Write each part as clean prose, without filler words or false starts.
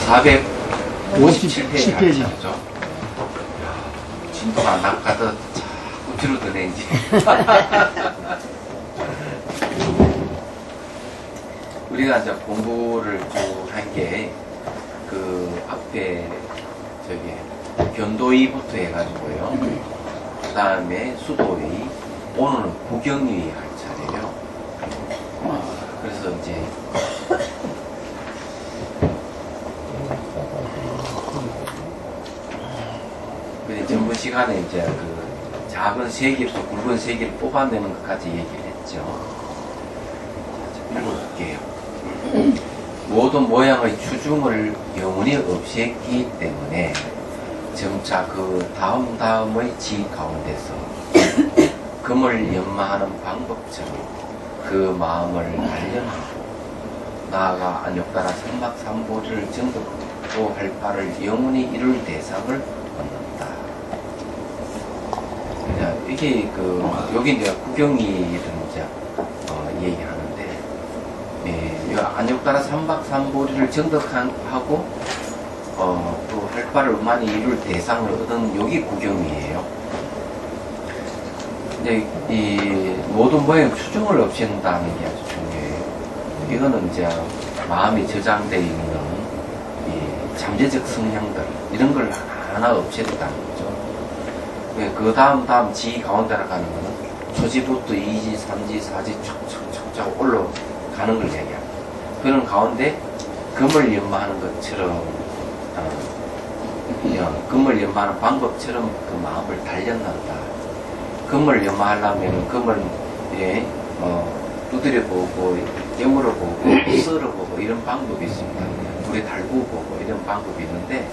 457페이지. 그죠? 진도가 낙가듯 자꾸 줄어드네, 이제. 우리가 이제 공부를 쭉 한 게, 그 앞에, 견도위부터 해가지고요. 그 다음에 수도위, 오늘은 국영위 할 차례예요. 그래서 이제, 전번 시간에 이제 그 작은 세기에서 굵은 세기를 뽑아내는 것까지 얘기를 했죠. 읽어볼게요. 모든 모양의 추중을 영원히 없앴기 때문에 점차 그 다음의 지 가운데서 금을 연마하는 방법처럼 그 마음을 단련하고 나아가 안욕따라 삼박삼보리를 정득할 바를 영원히 이룰 대상을 얻는다. 이게 여기 이제 구경이를 이제 얘기하는데, 안욕따라 삼박삼보리를 정득하고 또 할 바를 많이 이룰 대상을 얻은 여기 구경이에요. 근데 이 모든 모양 추중을 없앤다는 게 아주 중요해요. 이거는 이제 마음이 저장되어 있는 이 잠재적 성향들 이런 걸 하나 없앴다는 거죠. 그 다음 지 가운데로 가는 거는 초지부터 2지, 3지, 4지 촉촉촉 올라가는 걸 얘기합니다. 그런 가운데 금을 연마하는 것처럼 금을 연마하는 방법처럼 그 마음을 단련한다. 금을 연마하려면 금을 두드려보고 깨물어보고 썰어보고 이런 방법이 있습니다. 물에 달구보고 이런 방법이 있는데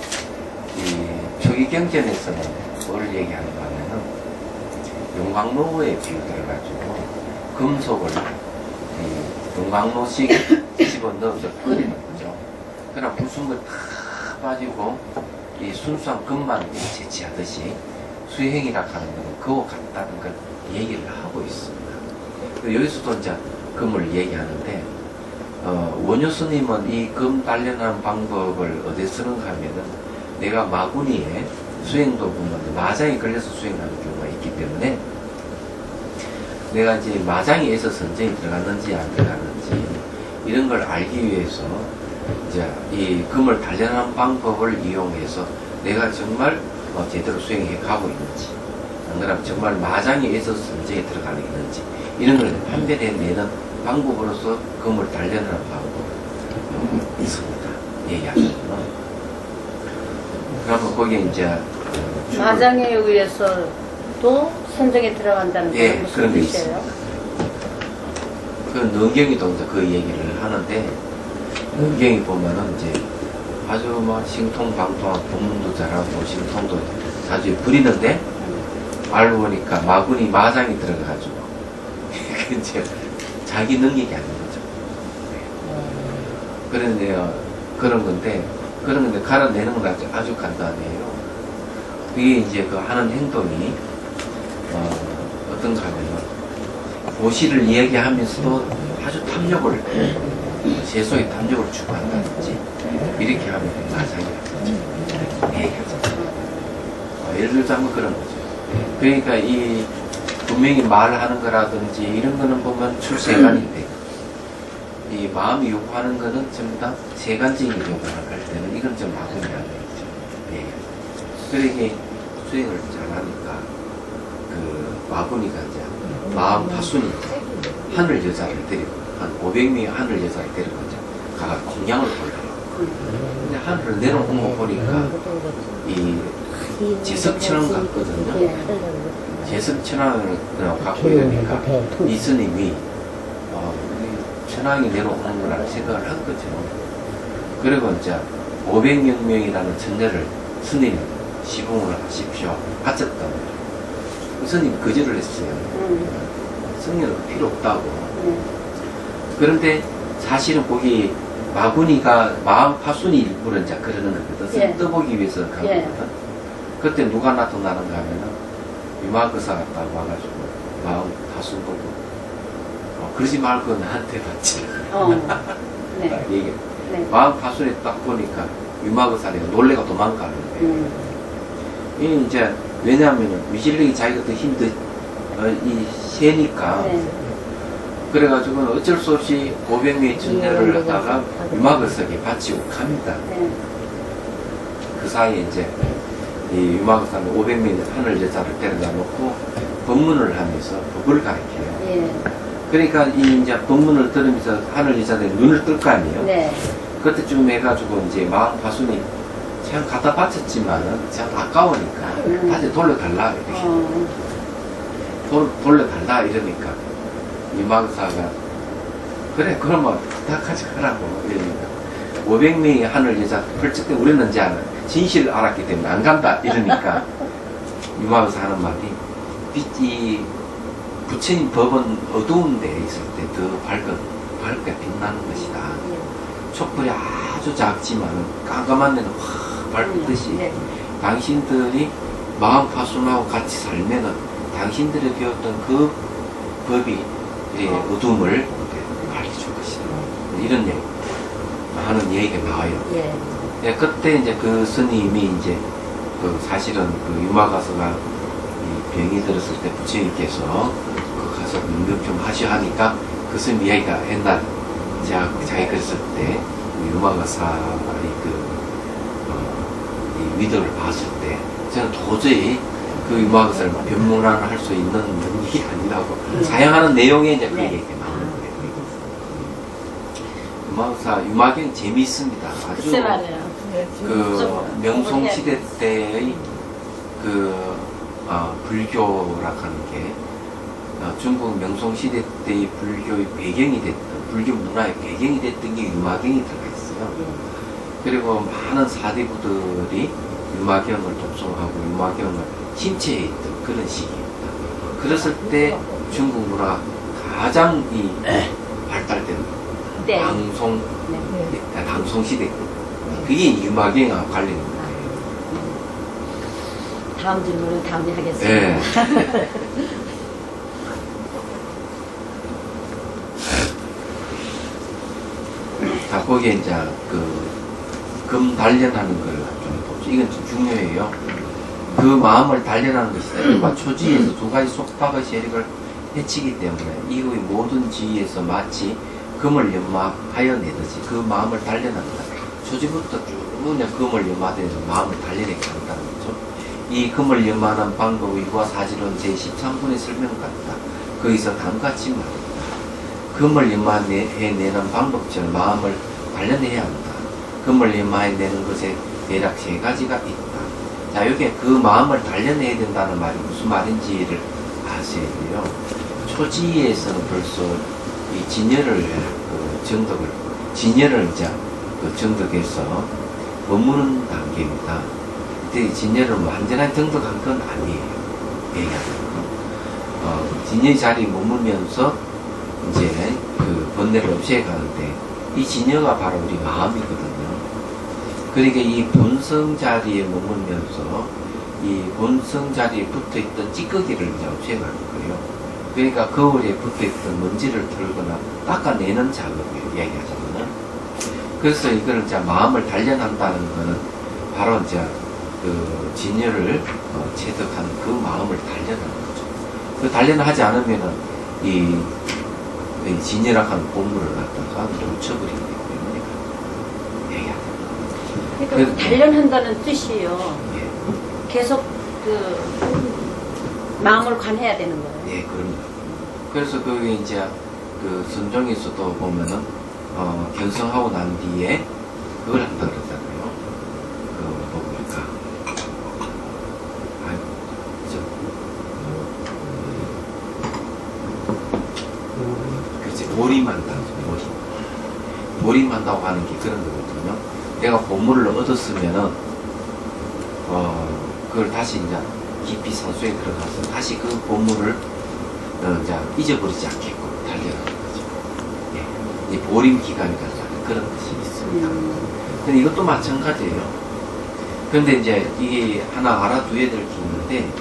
이 초기경전에서는 뭘 얘기하는가 하면은 용광로에 비유를 가지고 금속을 용광로씩 집어넣어서 끓이는 거죠. 그러나 불순물 다 빠지고 이 순수한 금만 채취하듯이 수행이라 하는 것은 그와 같다는 걸 얘기를 하고 있습니다. 여기서도 이제 금을 얘기하는데 원효 스님은 이 금 단련하는 방법을 어디에 쓰는가 하면은 내가 마구니에 수행도 보면 마장이 걸려서 수행하는 경우가 있기 때문에 내가 이제 마장에서 선정이 들어갔는지 안 들어갔는지 이런 걸 알기 위해서 이제 이 금을 단련하는 방법을 이용해서 내가 정말 제대로 수행해 가고 있는지 안 그러면 정말 마장에서 선정에 들어가고 있는지 이런 걸 판별해내는 방법으로서 금을 단련하는 방법을 있습니다. 얘기하시면 그러면 거기에 이제 마장에 의해서도 선정에 들어간다는 게 무슨 그런 게 뜻이에요? 있습니다. 그 능경이도 이제 그 얘기를 하는데 능경이 보면은 이제 아주 막 신통방통한 법문도 잘하고 신통도 자주 부리는데 알고 보니까 마군이 마장이 들어가가지고 이제 자기 능력이 아닌 거죠. 그런 건데 갈아내는 건 아주 간단해요. 그게 이제 그 하는 행동이 어떤가 하면 보시를 이야기하면서도 아주 탐욕을 세속의 탐욕을 추구한다든지 이렇게 하면 마장이라든지 얘기하죠. 예를 들자면 그런 거죠. 그러니까 이 분명히 말하는 거라든지 이런 거는 보면 출세관인데 이 마음이 요구하는 거는 전부 다 세간적인 요구를 할 때는 이건 좀 마음이 안 되겠죠. 예. 그러니 수행을 잘하니까 그 마구니가 이제 마음 파순이 하늘 여자를 데리고 한 500명의 하늘 여자를 데리고 이제 가가 공양을 보려고. 근데 하늘을 내려온 거 보니까 이 제석천왕 같거든요. 제석천왕을 갖고 있으니까 이 스님이 천왕이 내려오는 거라는 생각을 한 거죠. 그리고 이제 500명이라는 천녀를 스님 시봉을 하십시오. 바쳤던 거죠. 그 스님 거절을 했어요. 스님은 필요 없다고. 그런데 사실은 거기 마구니가 마음 파순이 일부러 이제 그러는 거거든. 떠보기 위해서 간 거거든. 그때 누가 나타나는가 하면은 유마거사 갔다고 와가지고 마음 파순 보고 그러지 말고 나한테 받지. 네. 얘기. 네. 마음 파순에 딱 보니까 유마거사에 놀래가 도망가는 거예요. 이 이제 왜냐하면 위실력이 자기가 더 힘들 이 세니까 네. 그래가지고 어쩔 수 없이 500명의 전열을 하다가 유마거석에 바치고 갑니다. 네. 그 사이에 이제 이 유마거사는 500명의 하늘 여자를 데려다 놓고 법문을 하면서 법을 가르쳐요. 예. 그러니까 이 이제 법문을 들으면서 하늘 여자들이 눈을 뜰 거 아니에요. 네. 그때쯤 해가지고 이제 마음 파순이 참 갖다 바쳤지만은 참 아까우니까 다시 돌려달라 이렇게 돌려달라 이러니까 유마거사가 그래 그러면 부탁하지 하라고 이러니까 500명의 하늘 여자 펄쩍 때 우리는 이제 진실을 알았기 때문에 안 간다 이러니까 유마거사 하는 말이 이 부처님 법은 어두운 데 있을 때 더 밝게 빛나는 것이다. 촛불이 아주 작지만 깜깜한 데는 확 밝듯이 네. 당신들이 마음 파순하고 같이 살면은 당신들이 배웠던 그 법이 어둠을 밝혀줄 것이다. 이런 얘기 하는 얘기가 나와요. 예. 네, 그때 이제 그 스님이 이제 그 사실은 그 유마가서가 이 병이 들었을 때 부처님께서 그 가서 능력 좀 하셔 하니까 그 스님 이야기가 옛날 자기 그랬을 때 유마가사의 이 위덕을 봤을 때 저는 도저히 그 유마가사를 변문을 할 수 있는 능력이 아니라고 사양하는 내용에 이제 그 네. 얘기가 나오는 거예요. 유마가사 유마경 재미있습니다. 아주 글쎄 말이에요. 그 명송시대 때의 그 불교라 하는 게 중국 명송시대 때의 불교의 배경이 됐던 불교 문화의 배경이 됐던 게 유마경이 들어가 있어요. 그리고 많은 사대부들이 유마경을 독송하고 유마경을 침체했던 그런 시기입니다. 그랬을 때 중국 문화가 가장 이 발달된 네. 방송시대 그게 유마경과 관련이 있는 거예요. 다음 질문은 다음에 하겠습니다. 네. 자, 거기에 이제 금 단련하는 걸 좀 봅시다. 이건 좀 중요해요. 그 마음을 단련하는 것이다. 일과 초지에서 두 가지 속박의 세력을 해치기 때문에 이후의 모든 지위에서 마치 금을 연마하여 내듯이 그 마음을 단련한다. 초지부터 쭉 그냥 금을 연마되는 마음을 단련해 간다는 거죠. 이 금을 연마하는 방법과 사실은 제13분의 설명 같다. 거기서 다음같이 말합니다. 금을 연마해내는 방법처럼 마음을 단련해야 한다. 금을 연마해내는 것에 대략 세 가지가 있다. 자, 여기에 그 마음을 단련해야 된다는 말이 무슨 말인지를 아셔야 돼요. 초지에서는 벌써 이 진열을 진열을 이제 정덕해서 머무는 단계입니다. 그때 진열을 완전한 정덕한 건 아니에요. 얘기하는 진열 자리에 머물면서 이제 그 번뇌를 없애가는데 이 진여가 바로 우리 마음이거든요. 그러니까 이 본성 자리에 머물면서 이 본성 자리에 붙어있던 찌꺼기를 이제 없애가는 거예요. 그러니까 거울에 붙어있던 먼지를 털거나 닦아내는 작업이에요. 이야기하자면은. 그래서 이걸 이제 마음을 단련한다는 거는 바로 이제 그 진여를 체득한 그 마음을 단련하는 거죠. 그 단련하지 않으면은 이 진열학하는 본물을 갖다가 놓쳐버리기 때문에 얘기하는 그러니까 단련한다는 뜻이에요. 예. 계속 그 마음을 관해야 되는 거예요. 예, 그럽니다. 그래서 그게 이제 그 선종에서도 보면은 견성하고 난 뒤에 그걸 한다 그러잖아요. 그 뭡니까? 몰입한다. 몰입한다고 하는 게 그런 거거든요. 내가 보물을 얻었으면은, 그걸 다시 이제 깊이 산소에 들어가서 다시 그 보물을 이제 잊어버리지 않게끔 달려가는 거죠. 예. 이 몰입 기간이 간다는 그런 것이 있습니다. 근데 이것도 마찬가지예요. 그런데 이제 이게 하나 알아두어야 될 게 있는데,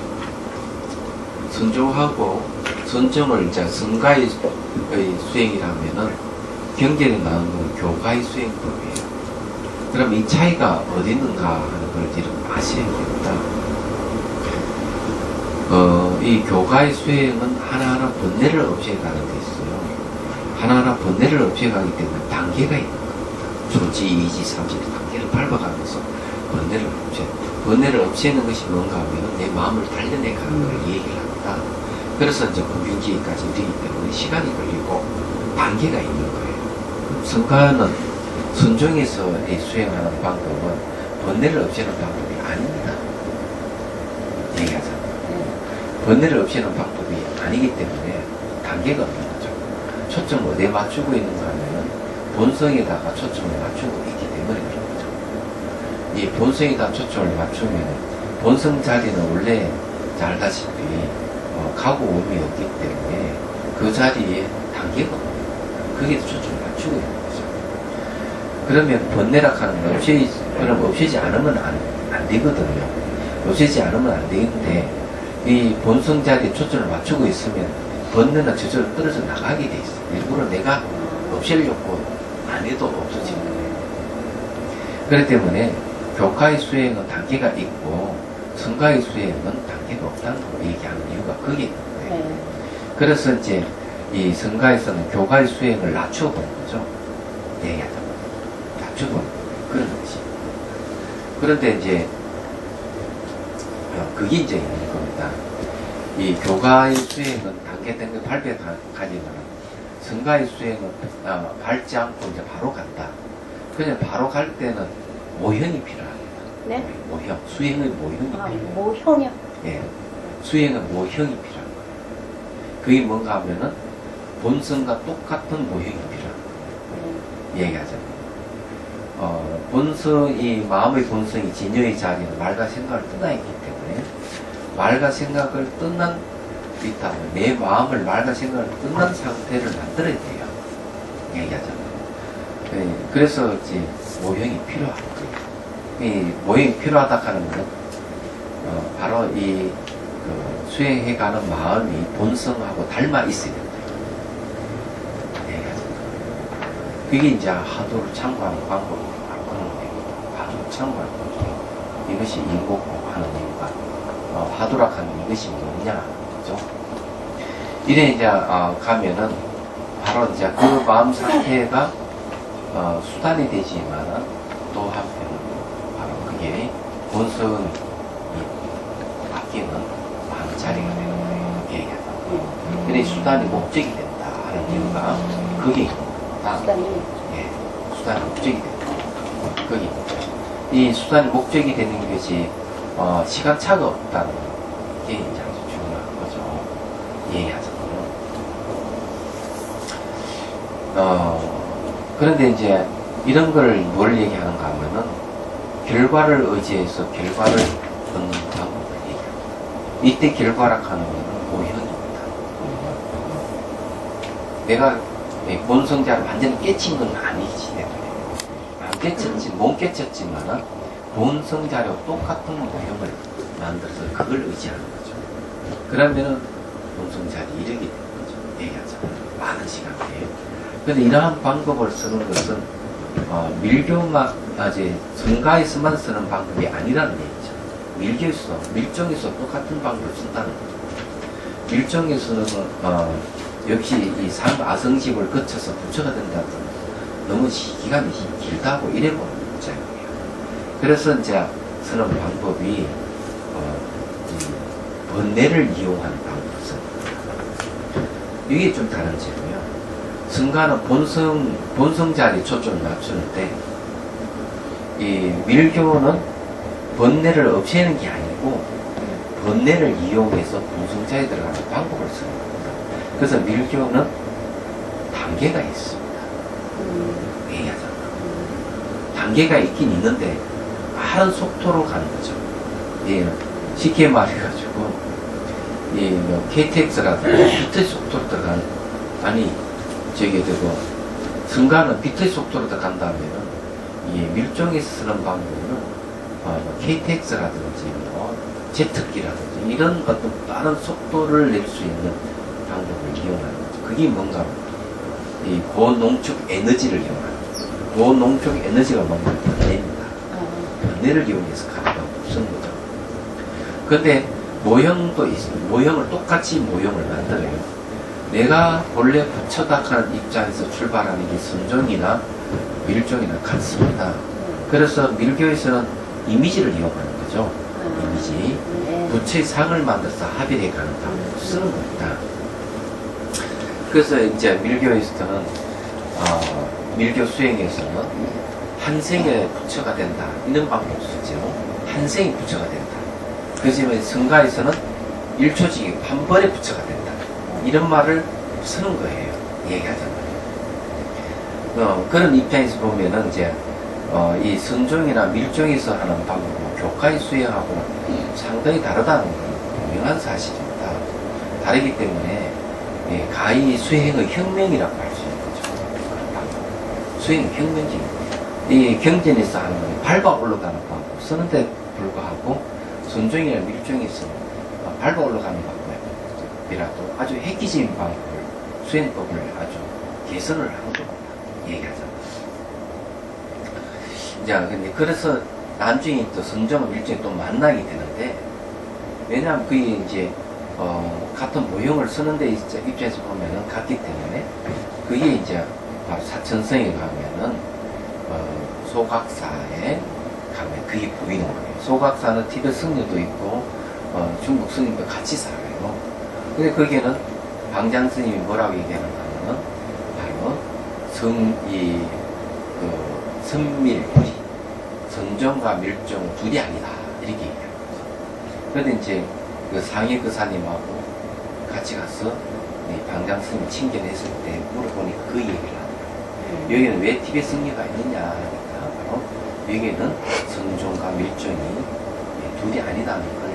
선종하고 선정을 이제 성가의 수행이라면은 경전에 나오는 건 교가의 수행법이에요. 그럼 이 차이가 어디 있는가 하는 걸 지금 아셔야 됩니다. 이 교가의 수행은 하나하나 번뇌를 없애가는 데 있어요. 하나하나 번뇌를 없애가기 때문에 단계가 있는 겁니다. 조지, 이지, 삼지 단계를 밟아가면서 번뇌를 없애. 번뇌를 없애는 것이 뭔가 하면 내 마음을 단련해가는 걸 얘기를 합니다. 그래서 이제 공균지까지 이르기 때문에 시간이 걸리고 단계가 있는 거예요. 성가는 순종에서 수행하는 방법은 번뇌를 없애는 방법이 아닙니다. 얘기하잖아요. 번뇌를 없애는 방법이 아니기 때문에 단계가 없는 거죠. 초점을 어디에 맞추고 있는가 하면 본성에다가 초점을 맞추고 있기 때문에 그런 거죠. 이 본성에다 초점을 맞추면 본성 자리는 원래 잘 알다시피 가고 오음이 없기 때문에 그 자리에 단계가 없는 거예요. 거기에 초점을 맞추고 있는 거죠. 그러면 번뇌라 하는 건 없애지 않으면 안 되거든요. 없애지 않으면 안 되는데 이 본성 자리에 초점을 맞추고 있으면 번뇌는 저절로 떨어져 나가게 돼 있어요. 일부러 내가 없애려고 안 해도 없어지는 거예요. 그렇기 때문에 교가의 수행은 단계가 있고 성가의 수행은 단계가 없다는 걸 얘기하는 이유가 거기에 있는 거예요. 그래서 이제 이 성가에서는 교가의 수행을 낮춰보는 거죠. 얘기하자면 낮춰보는 그런 것이. 그런데 이제 그게 이제 있는 겁니다. 이 교가의 수행은 단계 밟아가지만 성가의 수행은 밟지 않고 이제 바로 간다. 그냥 바로 갈 때는 모형이 필요합니다. 네? 모형. 수행의 모형이 필요해요. 모형이요? 예. 수행의 모형이 필요한 거예요. 그게 뭔가 하면은 본성과 똑같은 모형이 필요한 거예요. 얘기하자면. 본성이, 마음의 본성이 진여의 자리는 말과 생각을 떠나 있기 때문에 말과 생각을 떠난 있다면 내 마음을 말과 생각을 떠난 상태를 만들어야 돼요. 얘기하자면. 예, 그래서 이제 모형이 필요한 거예요. 이 모형이 필요하다 하는 것은 바로 수행해가는 마음이 본성하고 닮아 있어야 된다. 얘기하자면. 그게 이제 하도를 참고하는 방법이고 그런 거예요. 하도를 참고하는 방법. 이것이 인곡고 하는 이유가 하도락하는 이것이 뭐냐, 그죠? 이래 이제 가면은 바로 이제 그 마음 상태가 수단이 되지만은 또 한편은 바로 그게 본성이 바뀌는 마음 자리가 되는 거예요. 얘기하다. 그래 수단이 목적이 된다 하는 이유가 그게 있다. 예, 수단이 목적이 된다. 그게 이 수단이 목적이 되는 것이 시간차가 없다는 게 이제 아주 중요한 거죠. 얘기하자면. 그런데 이제 이런 걸 뭘 얘기하는가 하면은 결과를 의지해서 결과를 얻는 방법을 얘기합니다. 이때 결과라 하는 것은 모형입니다. 내가 본성자를 완전히 깨친 건 아니기 때문에 못 깨쳤지만은 본성자로 똑같은 모형을 만들어서 그걸 의지하는 거죠. 그러면은 본성자리 이르게 되는 거죠. 얘기하자면 많은 시간 뒤에. 근데 이러한 방법을 쓰는 것은 이제 성가에서만 쓰는 방법이 아니라는 얘기죠. 밀정에서 똑같은 방법을 쓴다는 거죠. 밀정에서는 역시 이 아성집을 거쳐서 부처가 된다면 너무 기간이 길다고 이래 보는 입장이에요. 그래서 이제 쓰는 방법이 이 번뇌를 이용하는 방법을 씁니다. 이게 좀 다른 점이에요. 성가는 본성 자리에 초점을 맞추는데, 이 밀교는 번뇌를 없애는 게 아니고, 번뇌를 이용해서 본성 자리에 들어가는 방법을 쓰는 겁니다. 그래서 밀교는 단계가 있습니다. 얘기하자면. 단계가 있긴 있는데, 빠른 속도로 가는 거죠. 예, 쉽게 말해가지고, KTX라든지 비트의 속도로 들어가는, 성가는 비트의 속도로 들어간다면은, 밀종에서 쓰는 방법은, KTX라든지, 제트기라든지, 이런 어떤 빠른 속도를 낼 수 있는 방법을 이용하는 거죠. 그게 뭔가, 이 고농축 에너지를 이용하는 거죠. 고농축 에너지가 뭔가, 기계를 이용해서 가는 방법을 쓰는 거죠. 근데 모형도 있습니다. 모형을 똑같이 모형을 만들어요. 내가 본래 부처닥하는 입장에서 출발하는 게 선종이나 밀종이나 같습니다. 그래서 밀교에서는 이미지를 이용하는 거죠. 이미지. 부처의 상을 만들어서 합일해 가는 방법을 쓰는 겁니다. 그래서 이제 밀교에서는 밀교 수행에서는 한 생에 부처가 된다 이런 방법을 쓰죠. 한 생이 부처가 된다. 그지만 성가에서는 일초직이 한 번에 부처가 된다 이런 말을 쓰는 거예요. 얘기하자면 그런 입장에서 보면은 이제 이 선종이나 밀종에서 하는 방법은 교과의 수행하고 상당히 다르다는 건 분명한 사실입니다. 다르기 때문에 가히 수행의 혁명이라고 할 수 있는 거죠. 수행의 혁명적인 이 경전에서 하는 건 밟아 올라가는 방법 쓰는데 불구하고 선종이나 밀종에서는 밟아 올라가는 방법이라도 아주 획기적인 방법을 수행법을 아주 개선을 한 겁니다. 얘기하자면. 자, 근데 그래서 나중에 또 선종과 밀종이 또 만나게 되는데 왜냐하면 그게 이제 같은 모형을 쓰는데 입장에서 보면은 같기 때문에 그게 이제 바로 사천성에 가면은 소각사에 가면 그게 보이는 거예요. 소각사는 티베트 성녀도 있고 중국 스님도 같이 살아요. 근데 거기에는 방장 스님이 뭐라고 얘기하는가 하면은 바로 선밀불이 선종과 밀종 둘이 아니다 이렇게 얘기합니다. 그런데 이제 그 상해 그 사님하고 같이 가서 방장 스님이 친견했을 때 물어보니까 그 얘기를 하더라고요. 여기는 왜 티베트 성녀가 있느냐 하니까 바로 여기는 선종과 밀종이 둘이 아니다는 걸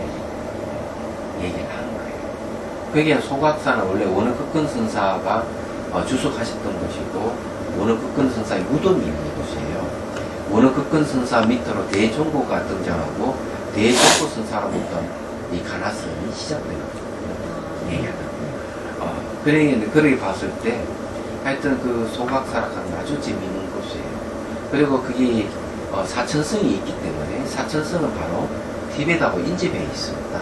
얘기를 하는 거예요. 그게 소각사는 원래 원어극근 선사가 주석하셨던 곳이고 원어극근 선사의 무덤이 있는 곳이에요. 원어극근 선사 밑으로 대종고가 등장하고 대종고 선사로부터 이 가나선이 시작되는 거죠. 얘기하는 그렇게 봤을 때 하여튼 그 소각사락은 아주 재미있는 곳이에요. 그리고 그게 사천성이 있기 때문에 사천성은 바로 티베트하고 인접해 있습니다.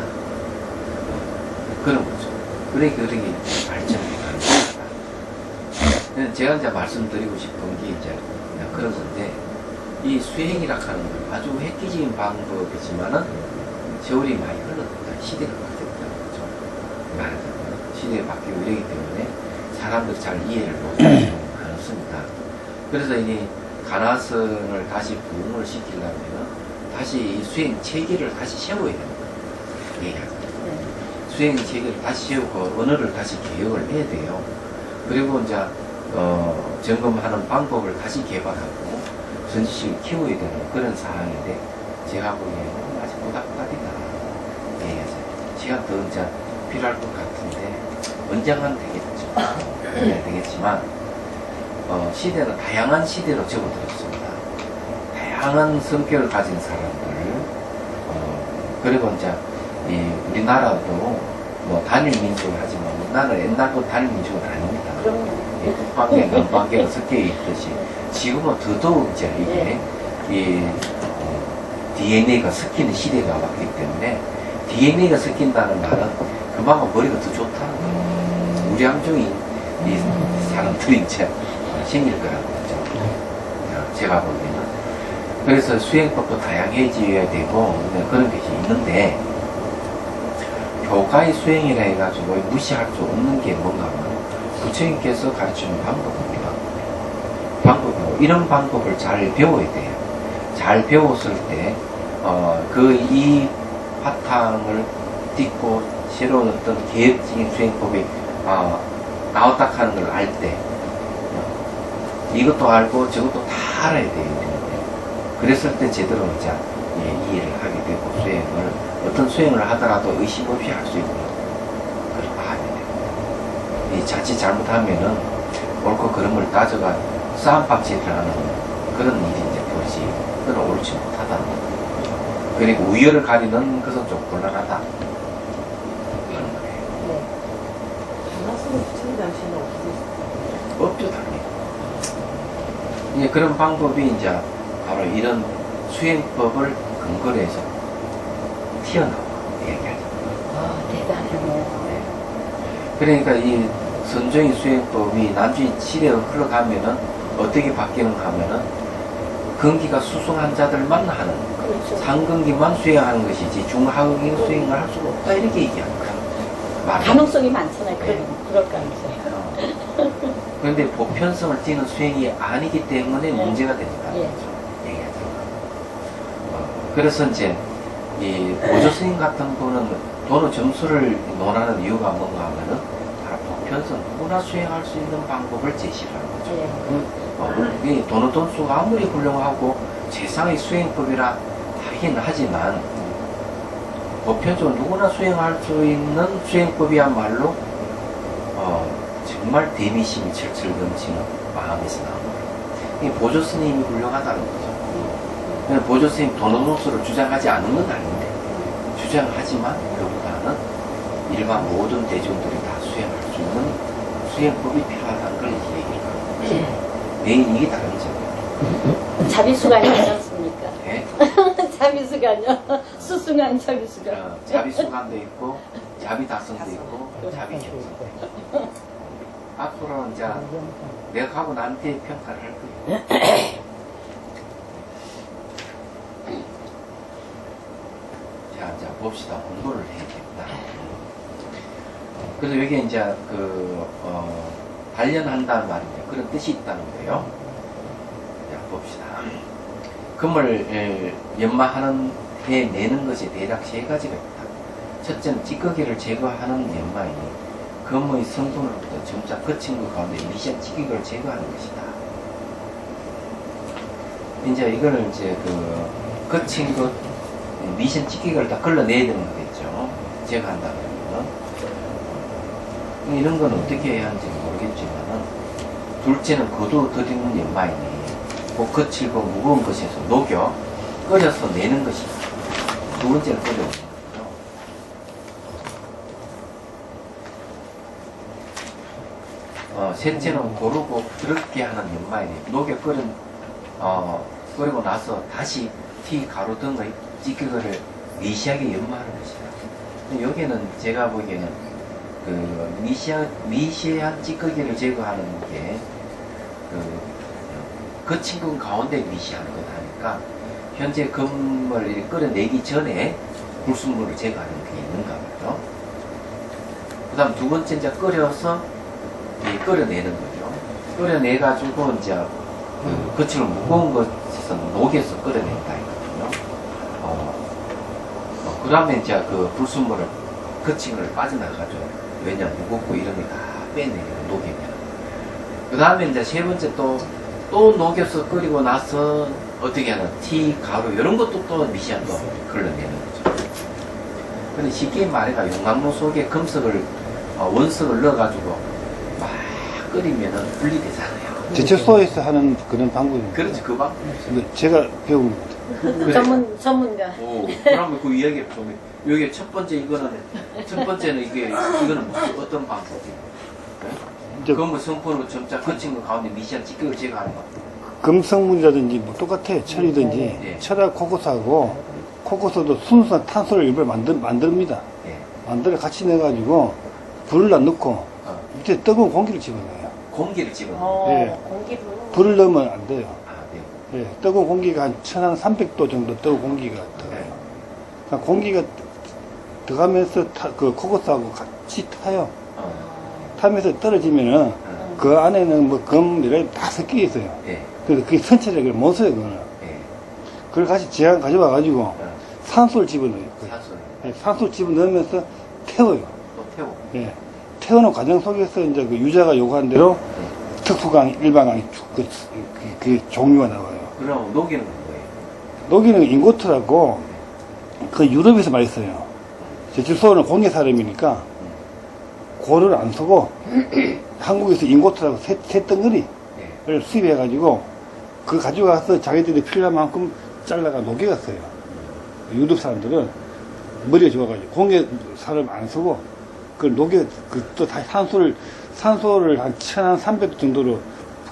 그런 거죠. 그렇게 발전해 가는 겁니다. 제가 이제 말씀드리고 싶은 게 이제 그런 건데 이 수행이라 하는 건 아주 획기적인 방법이지만은 세월이 많이 흘렀다. 시대가 바뀌었다는 거죠. 말하자면 시대가 바뀌고 이러기 때문에 사람들 잘 이해를 못하는 경우가 많습니다. 그래서 이 가나선을 다시 부흥을 시키려면 다시 이 수행 체계를 다시 세워야 됩니다. 얘기하죠. 수행 체계를 다시 세우고 언어를 다시 개혁을 해야 돼요. 그리고 이제 점검하는 방법을 다시 개발하고 전지식을 키워야 되는 그런 상황인데 제가 보기에는 아직 보답하기다. 얘기하죠. 시간 더 이제 필요할 것 같은데 언젠간 되겠죠. 되겠지만 시대는 다양한 시대로 접어들었습니다. 다양한 성격을 가진 사람들, 그리고 이제 우리나라도 뭐 단일 민족을 하지만 우리나라는 옛날부터 단일 민족은 아닙니다. 북방계, 남방계가 섞여 있듯이 지금은 더더욱 이제 이게 DNA가 섞이는 시대가 왔기 때문에 DNA가 섞인다는 말은 그만큼 머리가 더 좋다는 거예요. 우리 함정이 이 사람들이 이제 생길 거라고 그러죠. 제가 보기에는. 그래서 수행법도 다양해져야 되고 그런 것이 있는데 교가의 수행이라 해가지고 무시할 수 없는 게 뭔가 하면 부처님께서 가르치는 방법입니다. 방법이고 이런 방법을 잘 배워야 돼요. 잘 배웠을 때 이 바탕을 딛고 새로운 어떤 계획적인 수행법이 나왔다 하는 걸 알 때 이것도 알고 저것도 다 알아야 돼요. 그랬을 때 제대로 이제 이해를 하게 되고 수행을 어떤 수행을 하더라도 의심 없이 할 수 있는 그런 하면 됩니다. 이 자칫 잘못하면은 옳고 그런 걸 따져가 싸움박질을 하는 그런 일이 이제 벌어지 그건 옳지 못하다는 거예요. 그리고 우열을 가리는 것은 좀 곤란하다. 그런 거예요. 네. 가나선은 부처님 당시에는 어떻게 했어요? 없죠, 당연히. 이제 그런 방법이 이제 바로 이런 수행법을 근거리에서 튀어나와 얘기하죠. 대단하네요. 그러니까 이 선종의 수행법이 나중에 시대가 흘러가면은 어떻게 바뀌는가 하면은 근기가 수승 환자들만 하는 그렇죠. 상근기만 수행하는 것이지 중하근기 수행을 할 수가 없다 이렇게 얘기하는 거야. 말은. 가능성이 많잖아요. 네. 그럴 가능성이. 그런데 보편성을 띠는 수행이 아니기 때문에 문제가 된다. 예. 얘기하죠. 그래서 이제 이 보조 스님 같은 분은 도노 점수를 논하는 이유가 뭔가 하면은 바로 보편성 누구나 수행할 수 있는 방법을 제시를 하는 거죠. 예. 이 도노 돈수가 아무리 훌륭하고 세상의 수행법이라 하긴 하지만 보편적으로 누구나 수행할 수 있는 수행법이야말로 정말 대미심이 철철 넘치는 마음에서 나옵니다. 이 보조 스님이 훌륭하다는 거죠. 보조 스님 도노돈수를 주장하지 않는 건 아닌데 주장하지만 그보다는 일반 모든 대중들이 다 수행할 수 있는 수행법이 필요하다는 걸 얘기를 하는 거죠. 내인이 다르죠. 자비수간이 있지 않습니까? 네? 자비수간이요. 수승한 자비수간. 자비수간도 있고 자비다성도 있고 자비경성도 있고 앞으로 이제 내가 하고 난 뒤에 평가를 할 거예요. 자 봅시다. 공부를 해야 됩니다. 그래서 여기 이제 단련한다는 말인데 그런 뜻이 있다는 거예요. 자 봅시다. 금을 연마하는 해 내는 것이 대략 세 가지가 있다. 첫째는 찌꺼기를 제거하는 연마이니 금의 성분으로부터 점차 거친 것 가운데 미시한 찌꺼기를 제거하는 것이다. 이제 이거를 이제 거친 것 미시한 찌꺼기를 다 걸러내야 되는 거겠죠. 제거한다는 거는. 이런 건 어떻게 해야 하는지 모르겠지만은 둘째는 거두 더디는 연마이니 거칠고 무거운 것에서 녹여 끓여서 내는 것이다. 두 번째는 끓여오는 거죠. 셋째는 고르고 부드럽게 하는 연마이니 녹여 끓이고 나서 다시 티, 가루 등의 찌꺼기를 미시하게 연마하는 것이다. 여기는 제가 보기에는 미시한 찌꺼기를 제거하는 게 거친 건 가운데 미시하는 것 하니까 현재 금을 끓여내기 전에 불순물을 제거하는 게 있는가 봐요. 그 다음 두 번째 이제 끓여서 끓여내는 거죠. 끓여내가지고 이제 거칠고 무거운 것에서 녹여서 끓여낸다 했거든요. 그 다음에 이제 불순물을 거친 걸 빠져나가죠. 왜냐 무겁고 이런 거 다 빼내요. 녹이면. 그 다음에 이제 세 번째 또 녹여서 끓이고 나서 어떻게 하나 티, 가루 이런 것도 또 미시한 거 걸러내는 거죠. 근데 쉽게 말해가 용광로 속에 금속을 원석을 넣어가지고 막 끓이면은 분리되잖아요. 제철소에서 하는 그런 방법입니다. 그렇지 그 방법. 제가 배운 겁니다. 전문가. 오, 그러면 그 이야기를 좀 여기 첫 번째는 이거는 무슨 어떤 방법이에요? 그건 성분으로 점차 거친 거 가운데 미시한 찌꺼기를 제거하는 거. 금성분이라든지 뭐 똑같아요. 철이든지 네. 철하고 코코스도 순수한 탄소를 일부러 만듭니다. 예. 만들어 같이 넣어가지고 불을 안 넣고 밑에 뜨거운 공기를 집어넣어요. 공기를 집어넣어요. 예. 공기로. 불을 넣으면 안 돼요. 네. 예. 뜨거운 공기가 한 1300도 정도 뜨거운 공기가 들어가요. 그러니까 공기가 들어가면서 그 코코스하고 같이 타요. 타면서 떨어지면은 그 안에는 뭐 금이랑 다 섞여 있어요. 예. 그래서 그게 선체력을 못 써요, 그거는. 예. 그걸 같이 제한 가져와가지고 산소를 집어넣어요. 산소를 예, 산소를 집어넣으면서 태워요. 또 태우고. 예. 태우는 과정 속에서 이제 그 유자가 요구한 대로 특수강, 일반강이 그 종류가 나와요. 그럼 녹이는 건 뭐예요? 녹이는 인고트라고 그 유럽에서 많이 써요. 제철소는 공예 사람이니까 고를 안 쓰고 한국에서 인고트라고 새 덩어리를 수입해가지고 그 가져가서 자기들이 필요한 만큼 잘라가 녹여갔어요. 유럽 사람들은 머리가 좋아가지고 공예 사람 안 쓰고 그걸 녹여 또 다시 산소를 한 1300도 정도로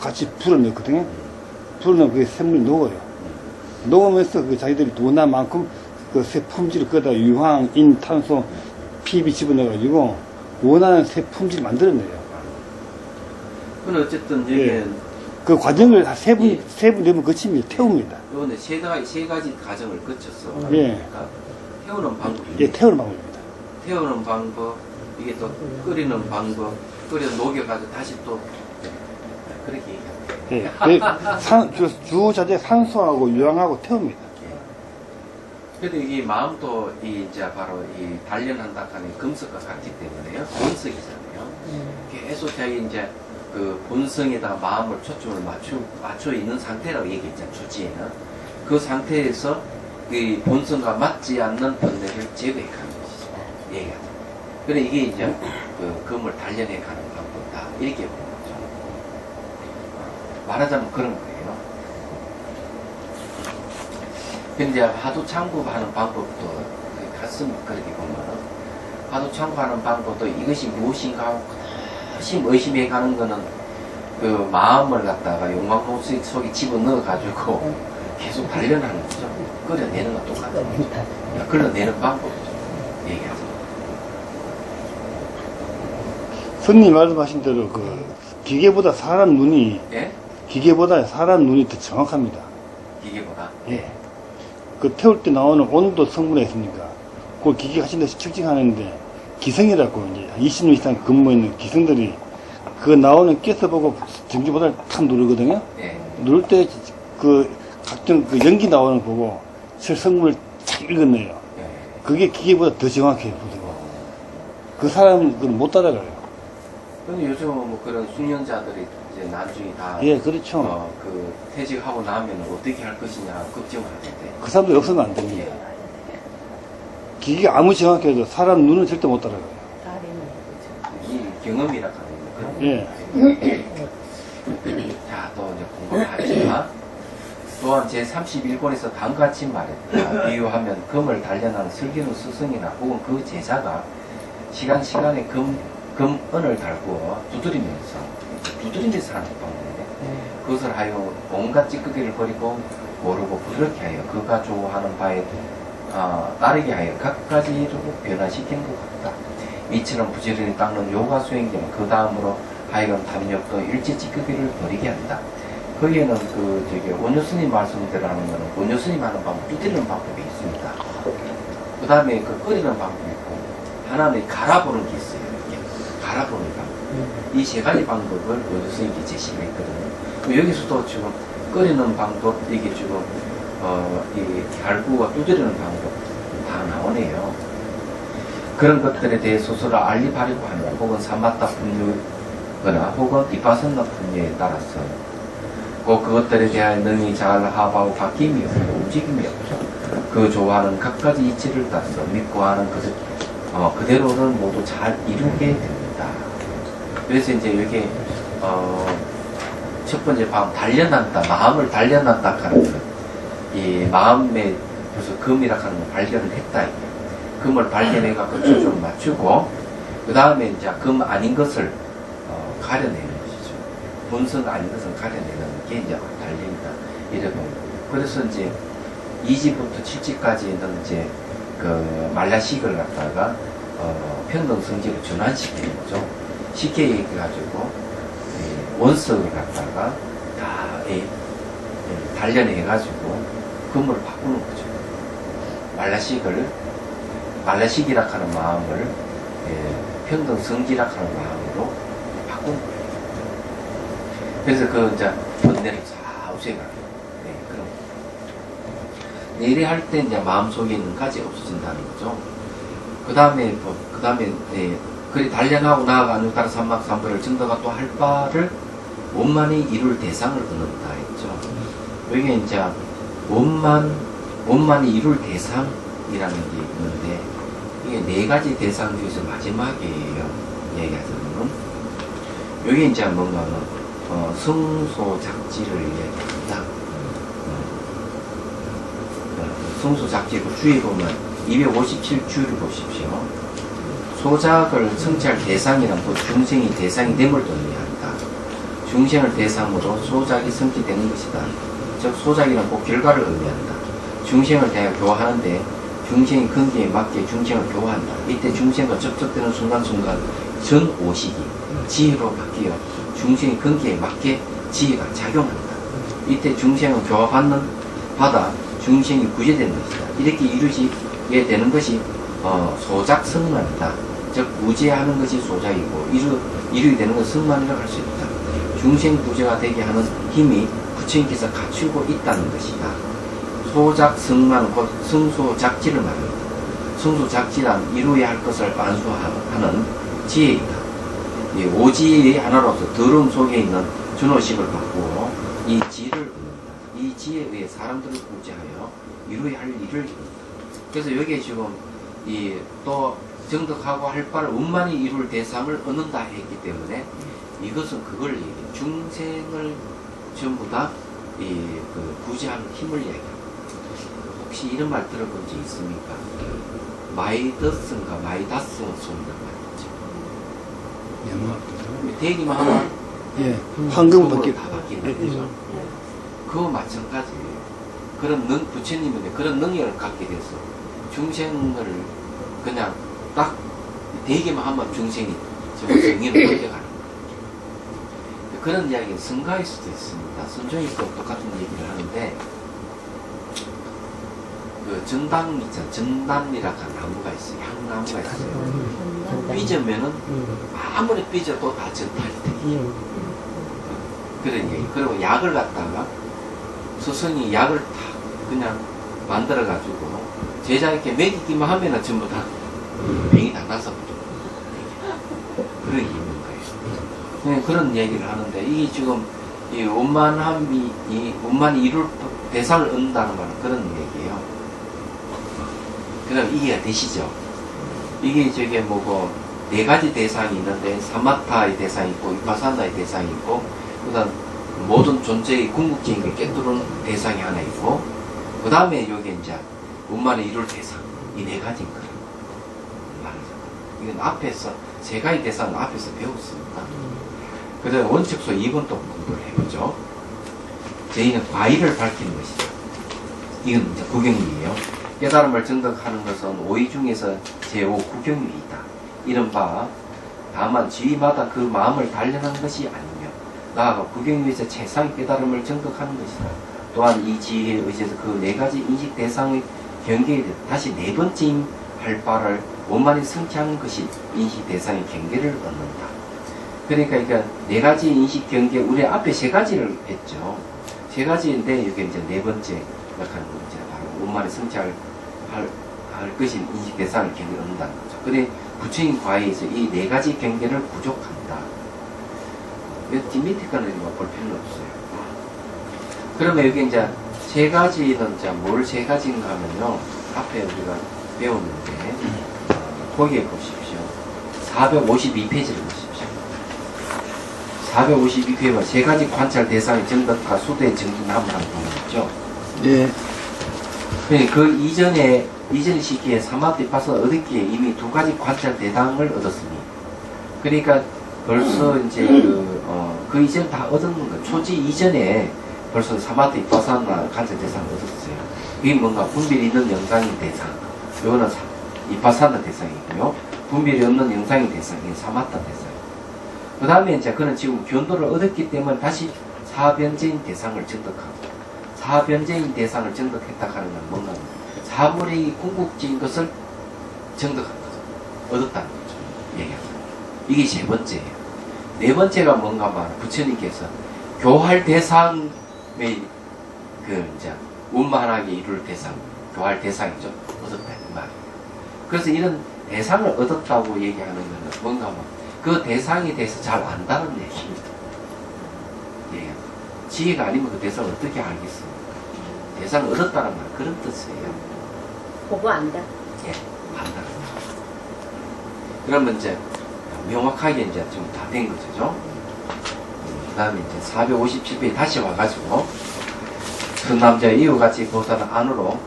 같이 불어 넣거든요. 불어 넣으면 그게 샘물이 녹아요. 녹으면서 그 자기들이 원하만큼 그 새 품질을 끄다 유황, 인, 탄소, PB 집어넣어가지고 원하는 새 품질을 만들어내요. 그건 어쨌든 예. 이게 그 과정을 세 분, 예. 세 분, 네 분 거칩니다. 태웁니다. 요번에 세 가지 과정을 거쳤어. 예. 그러니까 태우는 방법이 예, 태우는 방법입니다. 태우는 방법, 이게 또 끓이는 방법, 끓여 녹여가지고 다시 또 그렇게 얘기합니다. 예. 주 자재 산소하고 유황하고 태웁니다. 그래도 이게 마음도 이제 바로 이 단련한다 하는 금속과 같기 때문에요. 본성이잖아요. 계속 자기 이제 그 본성에다 마음을 초점을 맞춰 있는 상태라고 얘기했잖아요. 초지에는. 그 상태에서 그 본성과 맞지 않는 번뇌를 제거해 가는 것이죠. 얘기하죠. 그래 이게 이제 그 금을 단련해 가는 방법이다. 이렇게 보는 거죠. 말하자면 그런 거예요. 근데 화두 창구하는 방법도 같습니다. 그렇게 보면은 화두 창구하는 방법도 이것이 무엇인가 하고 다시 의심해 가는 거는 그 마음을 갖다가 용광로 속에 집어넣어 가지고 계속 단련하는 거죠. 끓여내는 건 똑같은 거죠. 끓여내는 방법이죠. 얘기하죠. 선생님 말씀하신 대로 그 기계보다 사람 눈이 예? 기계보다 사람 눈이 더 정확합니다. 기계보다. 예. 그 태울 때 나오는 온도 성분이 있습니까? 그걸 기계가 하신 데서 측정하는데 기성이라고 이제 20년 이상 근무했는 기성들이 그 나오는 가스 보고 전기보다를 탁 누르거든요. 예. 누를 때 그 각종 그 연기 나오는 거 보고 실 성분을 착 읽어내요. 예. 그게 기계보다 더 정확해요. 보세요. 그 사람은 그걸 못 따라가요. 근데 요즘 뭐 그런 숙련자들이 이제 나중에 다 예, 그렇죠. 그 퇴직하고 나면 어떻게 할 것이냐 걱정을 하는데. 그 사람들이 없으면 안 됩니다. 기계가 아무 정확해도 사람 눈은 절대 못 따라가요. 이 경험이라 하는 그런 예. 자, 또 이제 공부하지만 또한 제31권에서 다음같이 말했다. 비유하면 금을 단련하는 설계는 스승이나 혹은 그 제자가 시간에 금은을 달고 두드리면서 하는 방법인데 그것을 하여 온갖 찌끄기를 버리고 모르고 부드럽게 하여 그가 좋아하는 바에 따르게 하여 각가지로 변화시키는 것 같다. 이처럼 부지런히 닦는 요가 수행자는 그 다음으로 하여금 담력도 일제 찌끄기를 버리게 한다. 거기에는 원효스님 말씀대로 하는 거는 원효스님 하는 방법, 두드리는 방법이 있습니다. 그 다음에 그 끓이는 방법이 있고 하나는 갈아보는 게 있어요. 이렇게 갈아보는 방법. 이 세 가지 방법을 원효스님께 제시를 했거든요. 여기서도 지금 끓이는 방법, 이게 지금 이 갈구와 두드리는 방법 다 나오네요. 그런 것들에 대해 스스로 알리바리고 하는 혹은 사마타 분류거나 혹은 비파선나 분류에 따라서 그것들에 대한 능히 잘 하바고 바뀜이 없고 움직임이 없죠. 그 좋아하는 각가지 이치를 따서 믿고 하는 것을 그대로는 모두 잘 이루게 됩니다. 그래서 이제 이렇게 첫 번째 단련한다, 마음을 단련한다 하는 것. 이 마음에 그래서 금이라 하는 걸 발견을 했다. 금을 발견해갖고 초점을 맞추고 그 다음에 이제 금 아닌 것을 가려내는 것이죠. 본성 아닌 것을 가려내는 게 이제 달립니다. 이래 보면 그래서 이제 2지부터 7지까지는 이제 그 말라식을 갖다가 평등성질을 전환시키는 거죠. 쉽게 얘기해가지고 원석을 갖다가 다 단련해가지고 금을 바꾸는 거죠. 말라식이라 하는 마음을 평등성질이라 하는 마음으로 바꾸는 거예요. 그래서 그 이제 번뇌를 싹 없애가요. 그럼 내리할 때 이제 마음속에 있는 가지 없어진다는 거죠. 그 다음에 그리 단련하고 나아가 안육다라 삼막삼부를 증거가 또 할 바를 원만히 이룰 대상을 얻는다 했죠. 여기 이제 원만히 이룰 대상이라는 게 있는데 이게 네 가지 대상 중에서 마지막이에요. 얘기하자면 여기 이제 뭔가는 성소작지를 얘기합니다. 성소작지고 주의 보면 257주를 보십시오. 소작을 성취할 대상이란 곧 중생이 대상이 됨을 의미한다. 중생을 대상으로 소작이 성취되는 것이다. 즉 소작이란 곧 결과를 의미한다. 중생을 대하여 교화하는데 중생의 근기에 맞게 중생을 교화한다. 이때 중생과 접촉되는 순간순간 전 오식이 지혜로 바뀌어 중생의 근기에 맞게 지혜가 작용한다. 이때 중생은 받아 중생이 구제되는 것이다. 이렇게 이루어지게 되는 것이 소작성만이다. 즉 구제하는 것이 소작이고 이루게 되는 것은 성만이라고 할 수 있다. 중생 구제가 되게 하는 힘이 부처님께서 갖추고 있다는 것이다. 소작성만 곧 성소작지를 말합니다. 성소작지란 이루어야 할 것을 안수하는 지혜이다. 오지의 하나로서 더러움 속에 있는 준호식을 바꾸어 이 지를 얻는다. 이 지혜에 의해 사람들을 구제하여 이루어야 할 일을 이룬다. 그래서 여기에 지금 또 정덕하고 할 바를 원만히 이룰 대상을 얻는다 했기 때문에 이것은 그걸 얘기해요. 중생을 전부 다 구제하는 힘을 이야기합니다. 혹시 이런 말 들어본 적 있습니까? 마이더슨가 마이다슨 소리란 말이죠. 대기만 하면 예, 황금 바뀌 바뀌. 다 바뀌는 거죠. 그거 마찬가지예요. 부처님은 그런 능력을 갖게 돼서 중생을 그냥 딱 대기만 하면 중생이 정의를 끌려가는 거예요. 그런 이야기는 성가일 수도 있습니다. 선종에서도 똑같은 얘기를 하는데 그 전단이라고 하는 나무가 있어요. 향나무가 있어요. 삐져면은 아무리 삐져도 다 전달돼. 그런 얘기. 그리고 약을 갖다가 스승이 약을 다 그냥 만들어가지고 제자에게 먹이기만 하면은 전부 다 병이 다 나서 그런 게 있는 거예요. 네, 그런 얘기를 하는데 이게 지금 이 원만히 이룰 대상을 얻는다는 말은 그런 얘기예요. 그럼 이해가 되시죠? 이게 저게 뭐고 네 가지 대상이 있는데 사마타의 대상이 있고 위파사나의 대상이 있고 그다음 모든 존재의 궁극적인 걸 깨뜨리는 대상이 하나 있고 그 다음에 여기 이제 원만히 이룰 대상 이 네 가지인 거예요. 이건 앞에서 세 가지 대상은 앞에서 배웠습니다. 그래서 원칙소 2번 또 공부를 해보죠. 저희는 과일을 밝히는 것이죠. 이건 이제 구경위예요. 깨달음을 증득하는 것은 오이 중에서 제5 구경위이다. 이른바 다만 지위마다 그 마음을 단련한 것이 아니며 나아가 구경위에서 최상의 깨달음을 증득하는 것이다. 또한 이 지혜에 의해서 그 네 가지 인식 대상의 경계에 다시 네 번째인 할 바를 원만히 성취하는 것이 인식 대상의 경계를 얻는다. 그러니까 네 가지 인식 경계, 우리 앞에 세 가지를 했죠. 세 가지인데 이게 이제 네 번째 약간 이제 바로 원만히 성취할 것이 인식 대상의 경계를 얻는다는 거죠. 근데 부처님 과에서 이 네 가지 경계를 부족한다. 밑에 거는 볼 필요는 없어요. 그러면 여기 이제 세 가지는 이제 뭘 세 가지인가 하면요. 앞에 우리가 배웠는데, 거기에 보십시오. 452페이지를 보십시오. 452페이지에 세 가지 관찰 대상의 정덕과 수도의 정진함을 하는 부분이 있죠. 예. 그 이전의 시기에 사마트 파서 얻었기에 이미 두 가지 관찰 대상을 얻었으니, 그러니까 벌써 이제 그 이전 다 얻었는 거예요. 초지 이전에 벌써 사마트 이파사나 관찰 대상을 얻었어요. 이게 뭔가 분별이 있는 영상인 대상, 이거는 이파사나 대상이고요. 분별이 없는 영상인 대상이 사마타 대상. 그 다음에 이제 그는 지금 견도를 얻었기 때문에 다시 사변제인 대상을 증득하고, 사변제인 대상을 증득했다 하는 건 뭔가 사물의 궁극적인 것을 증득한 거죠. 얻었다는 거죠. 얘기합니다. 이게 세 번째예요. 네 번째가 뭔가 말하면 부처님께서 교할 대상의 이제 원만하게 이룰 대상, 교할 대상이죠. 얻었다 이 말이에요. 그래서 이런 대상을 얻었다고 얘기하는 것은 뭔가 그 대상에 대해서 잘 안다는 얘기입니다. 예. 지혜가 아니면 그 대상을 어떻게 알겠습니까? 대상을 얻었다는 말 그런 뜻이에요. 보고 안다. 예, 안다. 그러면 이제 명확하게 이제 좀 다 된 거죠. 그 다음에 이제 457페이지 다시 와가지고 그 남자의 이와 같이 보다는 안으로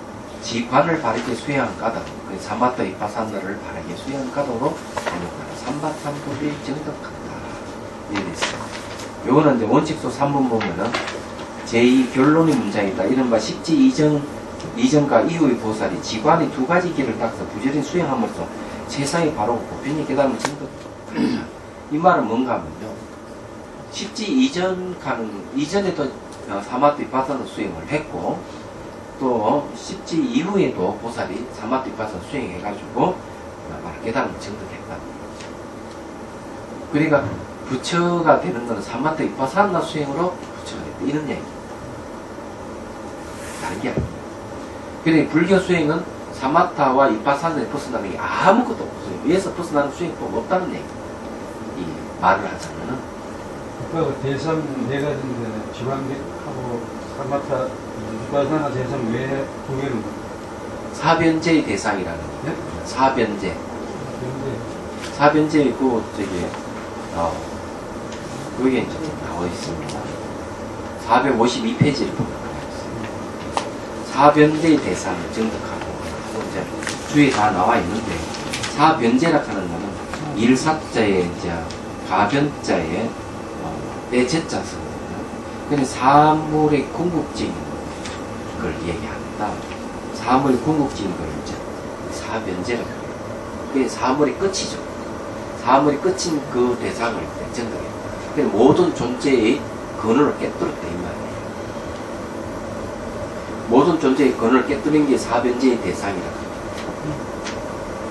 지관을 바르게 수행한 까닭, 사마타 이파사나를 바르게 수행한 까닭으로 삼바삼도를 증득한다. 이렇게 있어요. 요거는 이제 원칙소 3번 보면은 제2 결론의 문장이다. 이른바 식지 이정 이전과 이후의 보살이 지관의 두 가지 길을 닦아서 부지런히 수행함으로써 세상이 바로 보편이 깨달음을 증득한다. 이 말은 뭔가 하면요. 십지 이전에도 사마트 비파사나 수행을 했고, 또 십지 이후에도 보살이 사마트 비파사나 수행해가지고 깨달음을 증득했다는 거죠. 그러니까 부처가 되는 것은 사마트 비파사나 수행으로 부처가 됐다. 이런 얘기입니다. 다른 게 아닙니다. 그런데 불교 수행은 사마타와 이파사나에 벗어나는 게 아무것도 없어요. 위에서 벗어나는 수행법 없다는 얘기. 이 말을 하자면은. 그 대선 네 가지인데 지방하고 사마타, 이파사나 대선 외에 두 개는 사변제의 대상이라는 게. 네? 사변제. 그런데 사변제이고, 그게 이제 나와 있습니다. 452페이지를 보면 나와 있습니다. 사변제의 대상을 증득하고, 이제 주위에 다 나와 있는데, 사변제라 하는 거는 일사자의 이제 가변자의 내제자 쓰거든요. 근데 사물의 궁극적인 걸 얘기합니다. 사물의 궁극적인 걸 이제 사변제라고 해요. 그게 사물의 끝이죠. 사물이 끝인 그 대상을 증득해요. 그러니까 모든 존재의 근원을 깨뜨렸다 이 말이에요. 모든 존재의 근원을 깨뜨린 게 사변제의 대상이라고 합니다.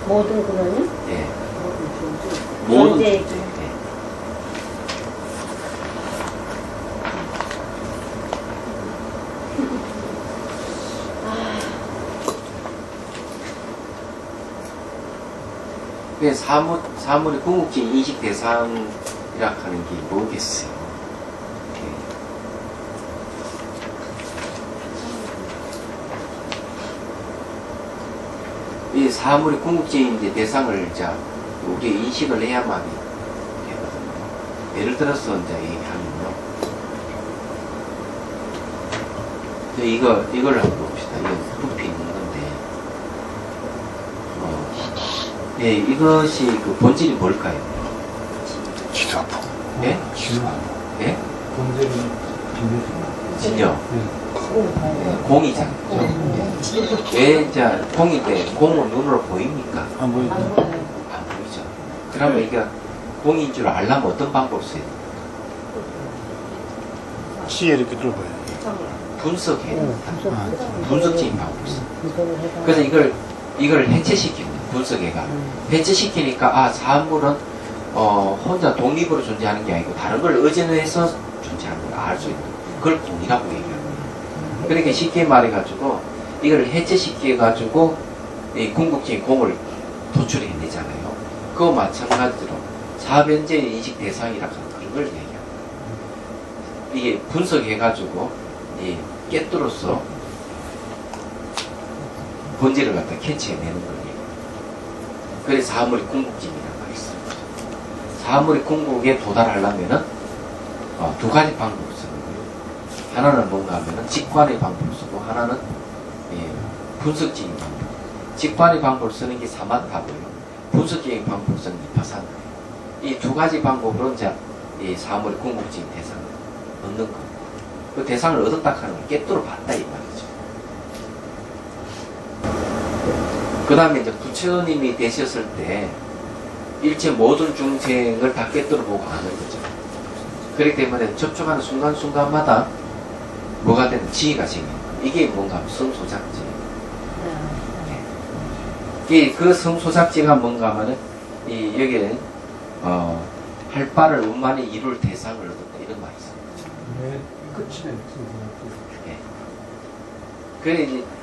모든 그러니? 예. 모든 존재의 존재. 예. 사물의 궁극적인 인식 대상이라 하는 게 뭐겠어요? 이 사물의 궁극적인 이제 대상을 이제 우리 인식을 해야만 되거든요. 예를 들어서 이제 얘기하면요. 이걸 한번 봅시다. 이거 숲이 있는 건데. 예, 이것이 그 본질이 뭘까요? 지도 아프고. 예? 지금 예? 문제는 진여. 예, 공이잖아요. 왜 이제 공인데 공은 눈으로 보입니까? 안 보이죠? 안 보이죠. 그러면 이게 공인 줄 알려면 어떤 방법을 써야 돼요? 시에 이렇게 들어봐요. 분석해야 됩니다. 분석적인 방법이 있어요. 그래서 이걸 해체시키는 거예요. 분석해가. 해체시키니까 사물은 혼자 독립으로 존재하는 게 아니고 다른 걸 의존해서 존재하는 걸 알 수 있는 거예요. 그걸 공이라고 얘기합니다. 그러니까 쉽게 말해가지고 이걸 해체시켜가지고 이 궁극적인 공을 도출해내잖아요. 그거 마찬가지로 사변제의 인식 대상이라고 하는 그런 걸 얘기합니다. 이게 분석해가지고 이 깨뜨려서 본질을 갖다 캐치해내는 거예요. 그래서 사물의 궁극적이라고 하겠습니다. 사물의 궁극에 도달하려면은 두 가지 방법을 쓰는 거예요. 하나는 뭔가 하면은 직관의 방법을 쓰고 하나는 분석적인 방법. 직관의 방법을 쓰는 게 사마타고요. 분석적인 방법을 쓰는 게 비파사나예요. 이 두 가지 방법으로 이제 이 사물의 궁극적인 대상을 얻는 겁니다. 그 대상을 얻었다 하는 걸 깨뜨려 봤다 이 말이죠. 그 다음에 이제 부처님이 되셨을 때 일체 모든 중생을 다 깨뜨려 보고 하는 거죠. 그렇기 때문에 접촉하는 순간순간마다 뭐가 되는 지혜가 생기는 거예요. 이게 뭔가 하면 성소작지. 그 성소작지가 뭔가 하면은 여기에 할 바를 원만히 이룰 대상을 얻었다 이런 말이 있습니다. 왜 끝이네.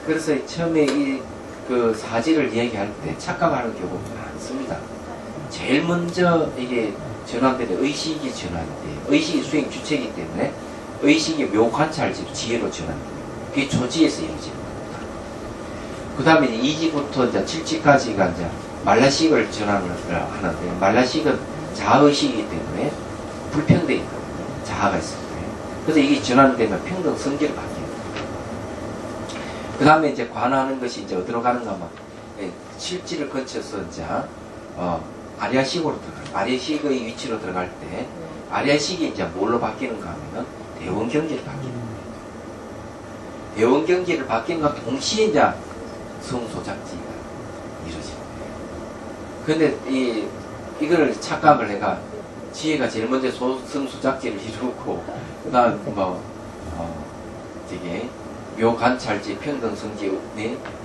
그래서 처음에 그 사지를 이야기할 때 착각하는 경우가 많습니다. 제일 먼저 이게 전환되는 의식이 전환돼요. 의식이 수행 주체이기 때문에 의식이 묘관찰지로 지혜로 전환돼요. 그게 조지에서 이루어지는 겁니다. 그 다음에 이제 2지부터 이제 7지까지가 이제 말라식을 전환을 하는데 말라식은 자아의식이기 때문에 불평등이 있거든요. 자아가 있을 때. 그래서 이게 전환되면 평등 성질을 바뀝니다. 그 다음에 이제 관하는 것이 이제 어디로 가는가 하면 실지를 거쳐서 이제 아리아식으로 들어가요. 아리아식의 위치로 들어갈 때 아리아식이 이제 뭘로 바뀌는가 하면은 대원경지를 바뀝니다. 대원 경지를 바뀐과 동시에 이제 성소작지가 이루어진 거예요. 근데 이걸 착각을 해가 지혜가 제일 먼저 성소작지를 이루고 그다음 저게 묘관찰지 평등성지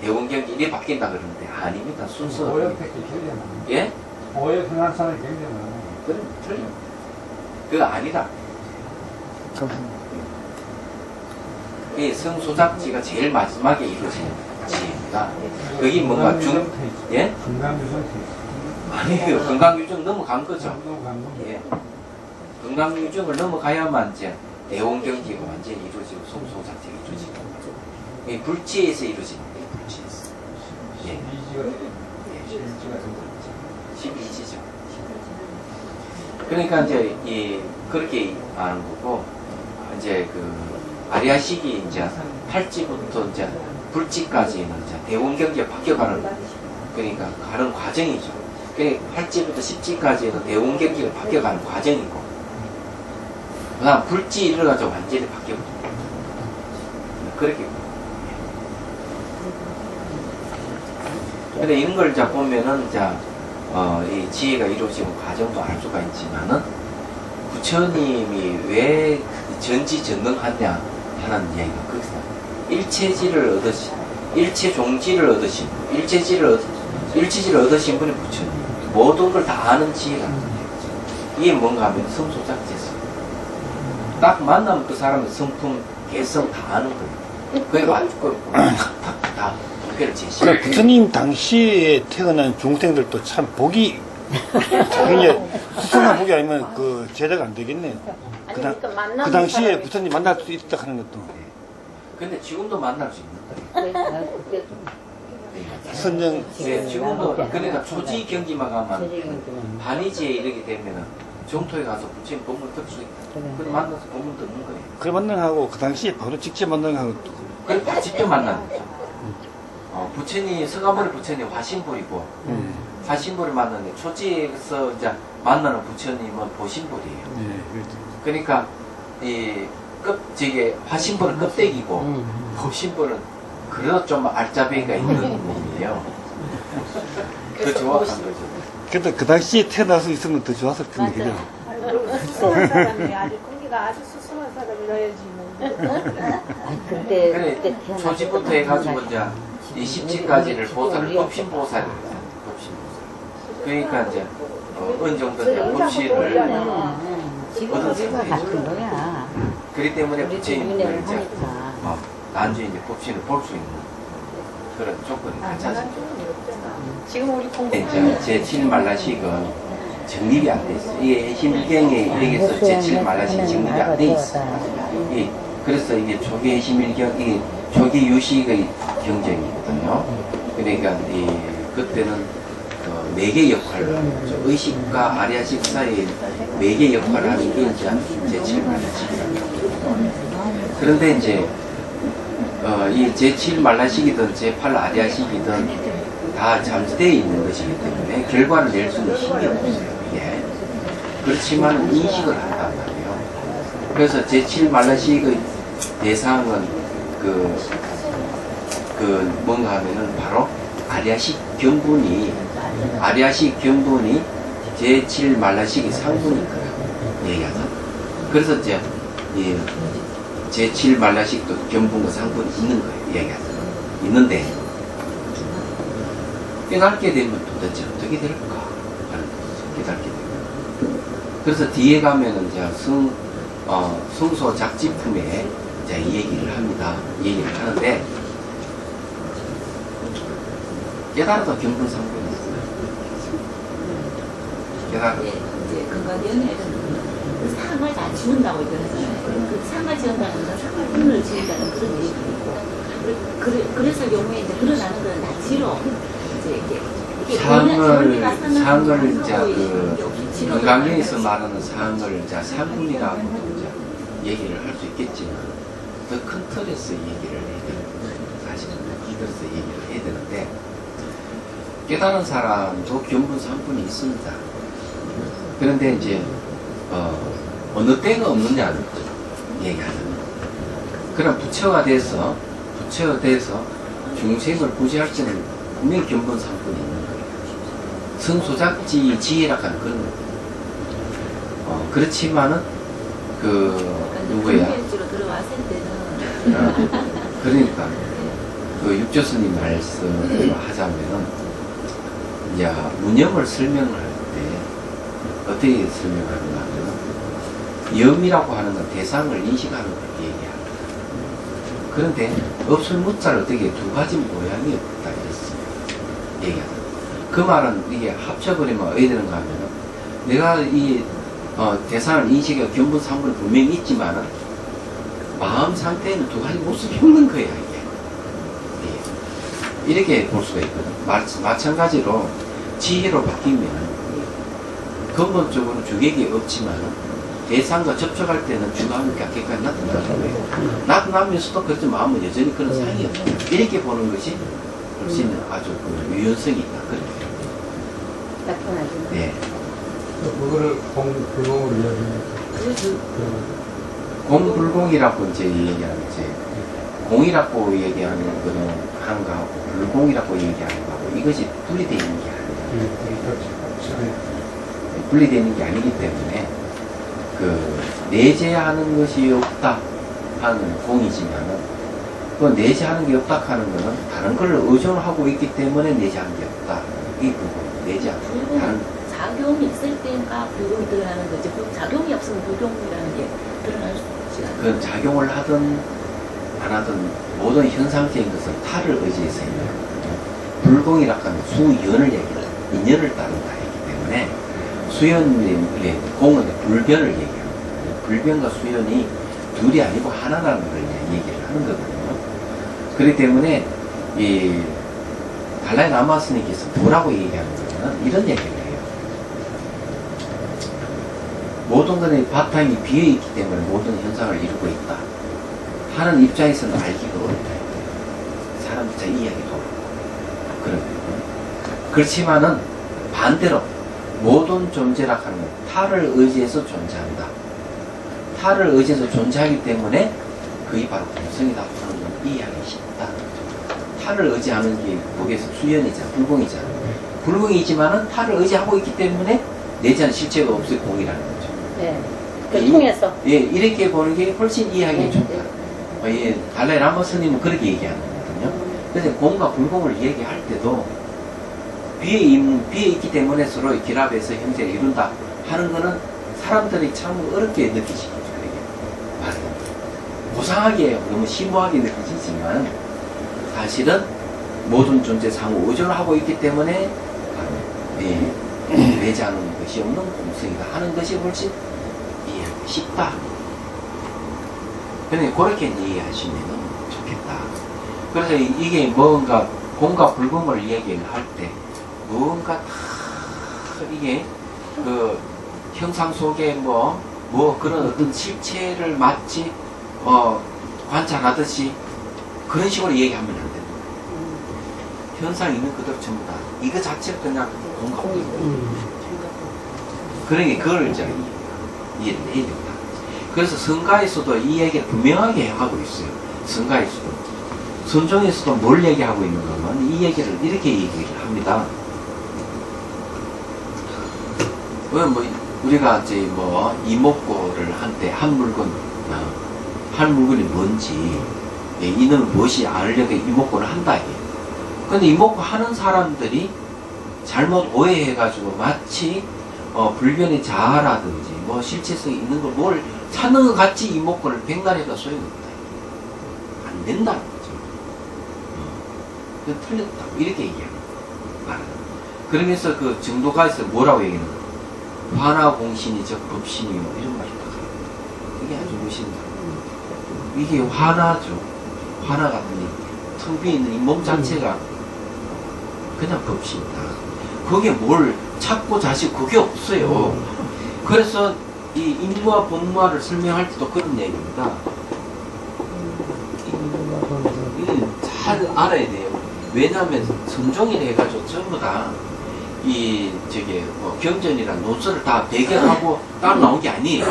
대원 경지 이래 바뀐다 그러는데 아닙니다. 순서. 오역택이 굉장히 많아요. 예? 오역 행한 사람이 굉장히 많아요. 그럼 틀려. 그거 아니다. 이 성소작지가 제일 마지막에 이루어진 지혜입니다. 그게 뭔가 예? 건강유정태. 아니에요. 건강유정 넘어간 거죠. 건강유정. 예. 건강유정을 넘어가야만 이제 대원경지가 완전히 이루어지고 성소작지가 이루어지고 이 불지에서 이루어지는 거예요. 불지에서. 예. 12지죠. 그러니까 이제 그렇게 아는 거고 이제 아리아식이 이제 팔지부터 이제 불지까지는 이제 대원경지가 바뀌어가는 그러니까 가는 과정이죠. 그러니까 팔지부터 십지까지는 대원경지가 바뀌어가는 과정이고 그다음 불지 이르가지고 완전히 바뀌어버립니다. 그렇게. 근데 이런 걸 이제 보면은 이제 이 지혜가 이루어지는 과정도 알 수가 있지만은 부처님이 왜 전지전능하냐 하는 이야기가 거기서 일체지를 얻으신 일체종지를 얻으신 일체지를 얻으신 분이 부처님 모든 걸 다 아는 지혜라는 거예요. 이게 뭔가 하면 성소작지에서 딱 만나면 그 사람의 성품 개성 다 아는 거예요. 그게 맞고 다 무게를 제시해요. 그러니까 부처님 당시에 태어난 중생들도 참 복이 굉장히 수승한 복이 아니면 그 제자가 안 되겠네요. 그 당시에 부처님 만날 수 있다 하는 것도 근데 지금도 만날 수 있는 거예요. 선정 네, 지금도 그러니까 초지 경지만 가면 반이지에 이르게 되면은 정토에 가서 부처님 법문 들을 수 있다. 그래 만나서 법문 듣는 거예요. 그 만남하고 그 당시에 바로 직접 만남하고 그래 직접 만나는 거죠. 부처님 서가모니 부처님 화신불이고 화신불을 만나는데 초지에서 이제 만나는 부처님은 보신불이에요. 그러니까 저게 화신불은 껍데기고 보신불은 그래도 좀 알짜배기가 있는 놈이에요. 그 정확한 거죠. 그래도 그 당시에 태어날 수 있으면 더 좋았을 텐데 그죠? 수승한 사람이 아주 공기가 아주 수승한 사람이라야지. 그래 초지부터 해가지고 이제 이 10지까지를 보살을 법신보살이라고 해요. 법신보살. 그러니까 이제 어느 정도 이제 법신을 얻은 상태죠. 그렇기 때문에 부처님을 이제 나중에 이제 법신을 볼 수 있는 그런 조건이 갖춰집니다. 지금 우리 공부 이제 제7말라식은 정립이 안 돼 있어요. 이게 해심일경에 여기서 제7말라식 정립이 안 돼 있어요. 그래서 이게 초기 해심일경, 이게 초기 유식의 경전이거든요. 그러니까 그때는 그 매개 역할을 하죠. 의식과 아리아식 사이에 매개 역할을 하는 게 이제 제7말라식이라고. 그런데 이제 이 제7말라식이든 제8아리아식이든 다 잠재되어 있는 것이기 때문에 결과를 낼 수는 힘이 없어요. 이게. 그렇지만 인식을 한단 말이에요. 그래서 제7말라식의 대상은 뭔가 하면은 바로 아리아식 견분이 제7말라식의 상분인 거예요. 얘기하자. 그래서 이제 제7말라식도 견분과 상분이 있는 거예요. 얘기하자. 있는데 깨닫게 되면 도대체 어떻게 될까 하는 거죠. 깨닫게 되면. 그래서 뒤에 가면은 이제 성소작지품에 이제 이 얘기를 합니다. 이 얘기를 하는데 깨달아도 견분 상분이 있어요. 깨달아. 이제 건강위원회에서 그 상을 다 지운다고 그러잖아요. 그 상을 지운다는 건 상을 분을 지운다는 그런 의미고 그래서 경우에 이제 드러나는 건 다 지로 이제 이게 상을 이제 건강위에서 말하는 상을 이제 상분이라고 이제 얘기를 할 수 있겠지만 더 큰 틀에서 얘기를 해야 되는 거예요. 사실은 큰 틀에서 얘기를 해야 되는데 깨달은 사람도 견분 상분이 있습니다. 그런데 이제 어느 때가 없느냐는 거죠. 얘기하자면. 그럼 부처가 돼서 부처에 대해서 중생을 구제할지는 분명히 견본 상분이 있는 거예요. 성소작지 지혜라 하는 그런 거. 그렇지만은 누구야? 경계주로 들어왔을 때는 그러니까 그 육조스님 말씀을 하자면은 이제 무념을 설명을 할 때 어떻게 설명하는가 하면은 염이라고 하는 건 대상을 인식하는 걸 얘기합니다. 그런데 없을 무자를 어떻게 두 가지 모양이 없다 이랬어요. 얘기하는. 그 말은 이게 합쳐버리면 어디 되는가 하면은 내가 이 대상을 인식하고 견본 상분이 분명히 있지만은 마음 상태에는 두 가지 모습이 없는 거야 이게. 예. 이렇게 볼 수가 있거든. 마찬가지로 지혜로 바뀌면 근본적으로 주객이 없지만은 대상과 접촉할 때는 주관이 각각까지 나타나는 거예요. 나타나면서도 그렇지 마음은 여전히 그런 상이 없어요. 이렇게 보는 것이 훨씬 아주 유연성이 있다. 그래요. 나타나지. 네. 그거를 공불공으로 이야기합니다. 공불공이라고 이제 얘기하는 이제 공이라고 얘기하는 거는 하는 거하고 불공이라고 얘기하는 거하고 이것이 분리되어 있는 게 아니에요. 분리되어 있는 게 아니기 때문에 내재하는 것이 없다 하는 공이지만은 그 내재하는 게 없다 하는 거는 다른 걸 의존하고 있기 때문에 내재하는 게 없다. 이 부분 내재하는 다른 작용이 있을 때가 불공이 드러나는 거지. 작용이 없으면 불공이라는 게 드러날 수 없지 않아요. 그 작용을 하든 안 하든 모든 현상적인 것은 타를 의지해서 있는 거거든요. 불공이라고 하는 수연을 얘기해요. 인연을 따른다 했기 때문에 수연의 공은 불변을 얘기합니다. 불변과 수연이 둘이 아니고 하나라는 걸 얘기를 하는 거거든요. 그렇기 때문에 이 달라이 라마 스님께서 뭐라고 얘기하는 거냐면 이런 얘기를 해요. 모든 것의 바탕이 비어있기 때문에 모든 현상을 이루고 있다 하는 입장에서는 알기가 어렵다. 사람들 잘 이해하기도 어렵고 그런 거예요. 그렇지만은 반대로 모든 존재라 하는 건 타를 의지해서 존재한다. 타를 의지해서 존재하기 때문에 그게 바로 공성이다 하는 건 이해하기 쉽다. 타를 의지하는 게 거기에서 수연이잖아, 불공이잖아. 불공이지만은 타를 의지하고 있기 때문에 내재한 실체가 없을 공이라는 거죠. 네. 그 통해서. 예, 이렇게 보는 게 훨씬 이해하기 좋다. 예, 달라이 라마 스님은 그렇게 얘기하는 거거든요. 그래서 공과 불공을 얘기할 때도 비에 있기 때문에 서로 결합해서 형태를 이룬다 하는 거는 사람들이 참 어렵게 느끼시죠. 맞아요. 고상하게 너무 심오하게 느끼지만 사실은 모든 존재 상호 의존을 하고 있기 때문에 내재하는 것이 없는 공성이다 하는 것이 훨씬 이해하기 쉽다. 그런데 그렇게 이해하시면 좋겠다. 그래서 이게 뭔가 공과 불공을 얘기를 할 때 뭔가 이게 그 형상 속에 뭐 그런 어떤 실체를 마치 관찰하듯이 그런 식으로 얘기하면 안 됩니다. 현상 있는 그대로 전부 다 이거 자체가 그냥 공과 불공. 그러니 그걸 이제 이해를 해야 된다. 그래서 성가에서도 이 얘기를 분명하게 하고 있어요. 성가에서도. 선종에서도 뭘 얘기하고 있는 거면 이 얘기를 이렇게 얘기를 합니다. 우리가 이제 이목구를 한때 한 물건이 뭔지, 이는 무엇이 알려고 이목구를 한다. 근데 이목구 하는 사람들이 잘못 오해해가지고 마치 불변의 자아라든지 실체성이 있는 걸 뭘 찾는 것 같이 이목구를 백날해도 소용없다. 안 된다는 거죠. 그건 틀렸다. 이렇게 얘기합니다. 그러면서 그 정도가에서 뭐라고 얘기하는 거예요? 화나공신이 법신이요. 이런 말이 나가요. 이게 아주 멋있다. 이게 화나죠. 화나 같은 텅 비어있는 이 몸 자체가 그냥 법신이다. 그게 뭘 찾고 자시고 그게 없어요. 그래서 이 인무와 본무화를 설명할 때도 그런 얘기입니다. 이건 잘 알아야 돼요. 왜냐하면 선종이라 해가지고 전부 다 경전이랑 논설을 다 배경하고 따로 나온 게 아니에요.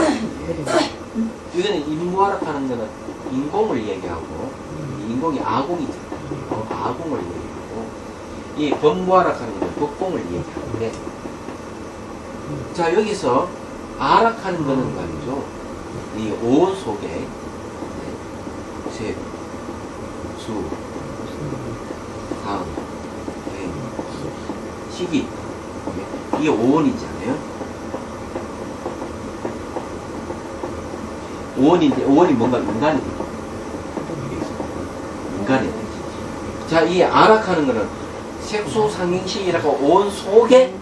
이거는 인무화라 하는 거는 인공을 얘기하고 인공이 아공이잖아요. 아공을 얘기하고, 이 법무아락하는 건 법공을 얘기하는데, 자, 여기서 아락하는 거는 말이죠. 이 오온 속에, 세, 수, 강, 행, 시기, 이게 오온이잖아요. 오온인데, 오온이 뭔가 인간이 되죠. 인간이 되죠. 자, 이 아락하는 거는 색소상행식이라고 오온 속에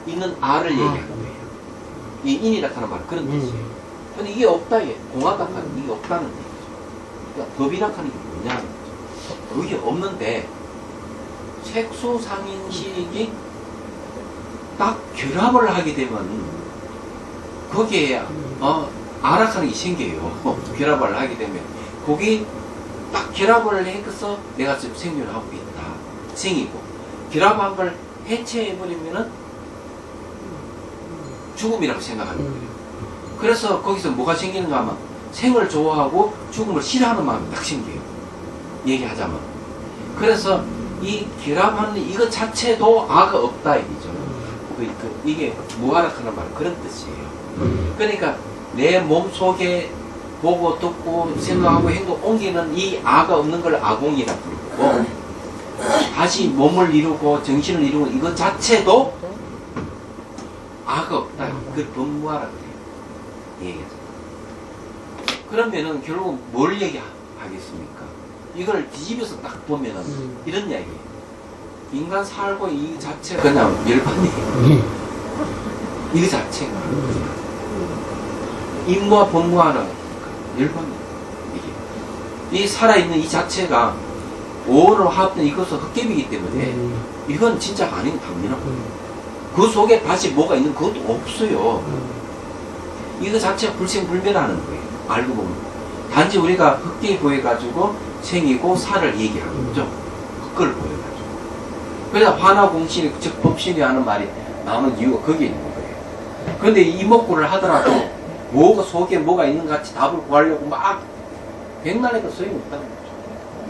있는 알을 얘기하는 거예요. 이 인이라 하는 말은 그런 뜻이에요. 근데 이게 없다, 얘. 공화다 하는 이게 없다는 얘기죠. 그러니까 법이라 하는 게 뭐냐는 거죠. 그게 없는데, 색소상행식이 딱 결합을 하게 되면, 거기에, 아락하는 게 생겨요. 결합을 하게 되면. 거기 딱 결합을 해서 내가 지금 생존을 하고 있다. 생이고. 결합한 걸 해체해버리면은 죽음이라고 생각하는 거예요. 그래서 거기서 뭐가 생기는가 하면 생을 좋아하고 죽음을 싫어하는 마음이 딱 생겨요. 얘기하자면. 그래서 이 결합하는 이것 자체도 아가 없다 얘기죠. 이게 무아락하는 말 그런 뜻이에요. 그러니까 내 몸 속에 보고 듣고 생각하고 행동 옮기는 이 아가 없는 걸 아공이라고 부르고, 다시 몸을 이루고 정신을 이루고 이것 자체도 아가 없다. 그걸 법무아라고 해요. 얘기하죠. 그러면은 결국 뭘 얘기하겠습니까? 이걸 뒤집어서 딱 보면은 이런 이야기예요. 인간 살고 이 자체가 그냥 열반이에요. 이 자체가. 인무와 법무와는 열반이에요. 이게. 이 살아있는 이 자체가 오온으로 합된 이것은 헛개비이기 때문에 이건 진짜가 아닌 당연하고, 그 속에 다시 뭐가 있는 그것도 없어요. 이거 자체가 불생불멸하는 거예요. 알고 보면. 단지 우리가 헛개 보여가지고 생이고 살을 얘기하는 거죠. 헛걸 보여가지고. 그래서 화나공신이, 즉 법신이 하는 말이 나오는 이유가 거기에 있는 거예요. 그런데 이목구를 하더라도 뭐가 속에 뭐가 있는 것 같이 답을 구하려고 막 백날에도 소용없다는 거죠.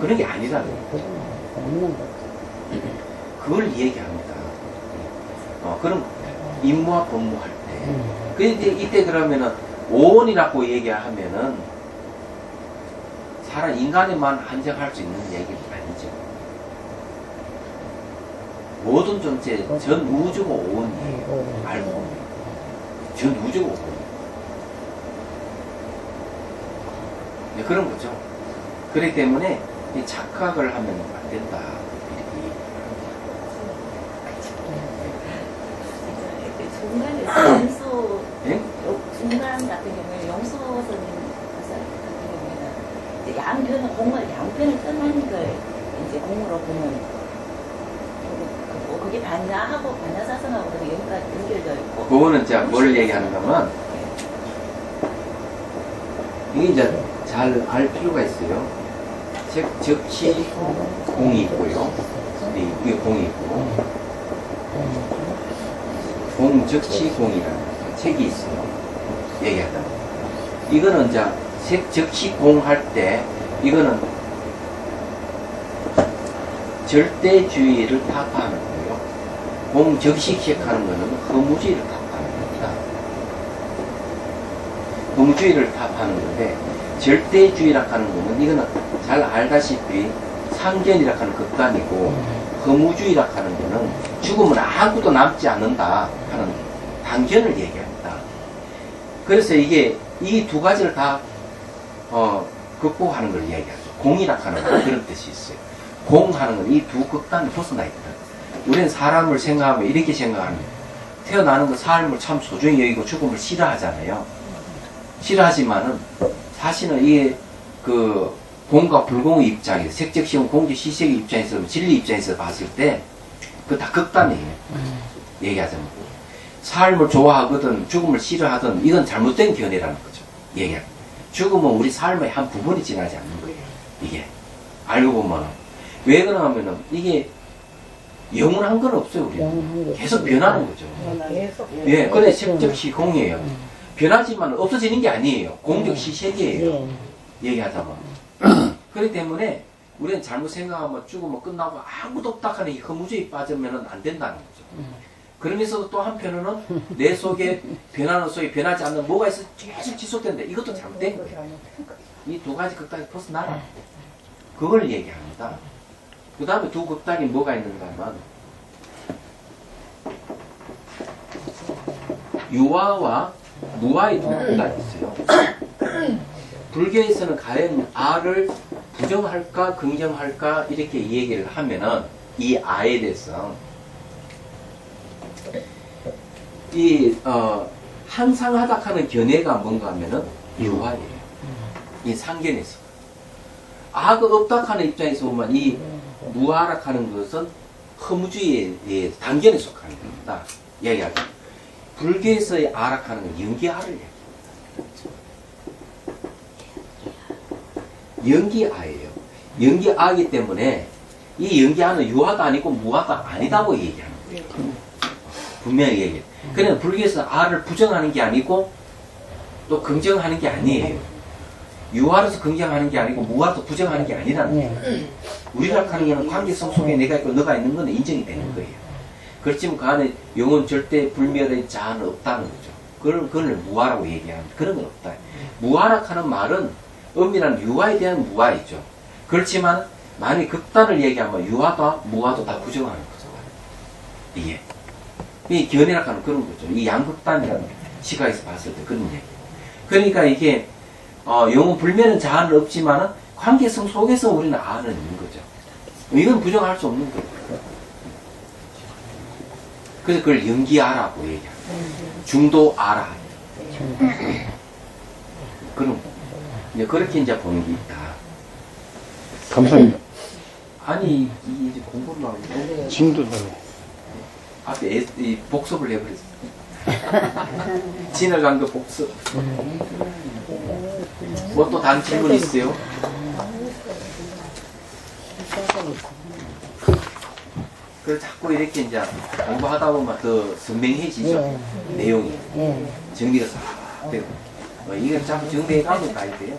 그런 게 아니라는 거죠. 그걸 얘기합니다. 그럼 임무와 법무할 때. 근데 이때 그러면은 오온이라고 얘기하면은 사람 인간에만 한정할 수 있는 얘기는 아니죠. 모든 존재, 전 우주가 오온이에요. 알고. 전 우주가 오온. 네, 그런 거죠. 그렇기 때문에 이 착각을 하면 안 된다. 중간에 용서, 예? 중간 같은 경우에 용서 선생님 같은 경우에는 이제 양편을 공을 양편을 끝나니까 이제 공으로 보면 그게 반야하고 반야사성하고 여기까지 연결되어 있고. 그거는 이제 뭘 얘기하는 거면 이게 이제 잘 알 필요가 있어요. 즉시 공이 있고요. 이게 공이 있고. 공즉시 공이라는 책이 있어요. 얘기하다. 이거는 이제 색즉시 공 할 때 이거는 절대주의를 타파하는 거예요. 공즉시식 하는 거는 허무주의를 타파하는 겁니다. 허무주의를 타파하는 건데, 절대주의라 하는 거는 이거는 잘 알다시피 상견이라 하는 극단이고, 허무주의라 하는 거는 죽으면 아무것도 남지 않는다 하는 단견을 얘기합니다. 그래서 이게 이 두 가지를 다 극복하는 걸 얘기하죠. 공이라 하는 건 그런 뜻이 있어요. 공하는 건 이 두 극단이 벗어나 있다. 우리는 사람을 생각하면 이렇게 생각합니다. 태어나는 거 삶을 참 소중히 여기고 죽음을 싫어하잖아요. 싫어하지만은 사실은 이게 그 공과 불공의 입장에서, 색적시험 공적 시색의 입장에서, 진리 입장에서 봤을 때 그 다 극단이에요. 얘기하자면 삶을 좋아하거든 죽음을 싫어하든 이건 잘못된 견해라는 거죠. 얘기하면 죽음은 우리 삶의 한 부분이 지나지 않는 거예요. 이게 알고 보면 왜 그러냐면은 이게 영원한 건 없어요. 우리는 계속 변하는 거죠. 예, 그래 색적시 공이에요. 변하지만 없어지는 게 아니에요. 공적시 세계예요. 얘기하자면 그렇기 때문에 우리는 잘못 생각하면 죽으면 끝나고 아무도 없다 하는 이 허무주의 빠지면 안 된다는 거죠. 그러면서도 또 한편으로는 내 속에 변하는 속에 변하지 않는 뭐가 있어 계속 지속된다. 이것도 잘못된 거예요. 이 두 가지 극단이 벗어나라. 그걸 얘기합니다. 그 다음에 두 극단이 뭐가 있는가 하면 유아와 무아의 두 극단이 있어요. 불교에서는 과연 아를 부정할까 긍정할까 이렇게 얘기를 하면은 이 아에 대해서 항상하다 하는 견해가 뭔가 하면은 유아예요. 이 상견에서. 아가 없다 하는 입장에서 보면 이 무아라 하는 것은 허무주의의 단견에 속하는 겁니다. 이야기하죠. 불교에서의 아라 하는 건 연기아를 얘기합니다. 연기아예요. 연기아이기 때문에 이 연기아는 유아가 아니고 무아가 아니다고 얘기하는 거예요. 분명히 얘기해요. 그러나 불교에서 아를 부정하는 게 아니고 또 긍정하는 게 아니에요. 유아로서 긍정하는 게 아니고 무아로서 부정하는 게 아니라는 거예요. 우리가 하는 게는 관계성 속에 내가 있고 너가 있는 건 인정이 되는 거예요. 그렇지만 그 안에 영혼 절대 불멸의 자아는 없다는 거죠. 그걸 무아라고 얘기하는 그런 건 없다. 무아라 하는 말은 엄밀한 유아에 대한 무아이죠. 그렇지만 만약 극단을 얘기하면 유아도 무아도 다 부정하는 거죠. 이게 이 견해라 하는 그런 거죠. 이 양극단이라는 시각에서 봤을 때 그런 얘기. 그러니까 이게 영혼 불멸은 자아는 없지만은 관계성 속에서 우리는 아는 있는 거죠. 이건 부정할 수 없는 거예요. 그래서 그걸 연기아라고 얘기합니다. 중도아라. 그럼 이제 그렇게 이제 보는 게 있다. 감사합니다. 아니 이제 공부를 하고 지금도 앞에 이 복습을 해버렸어. 지나간 거 복습. 뭐 또 다른 질문 있어요? 그래서 자꾸 이렇게 이제 공부하다 보면 더 선명해지죠. 내용이. 정리가 싹 되고. 이게 자꾸 정리해 가면 가야 돼요.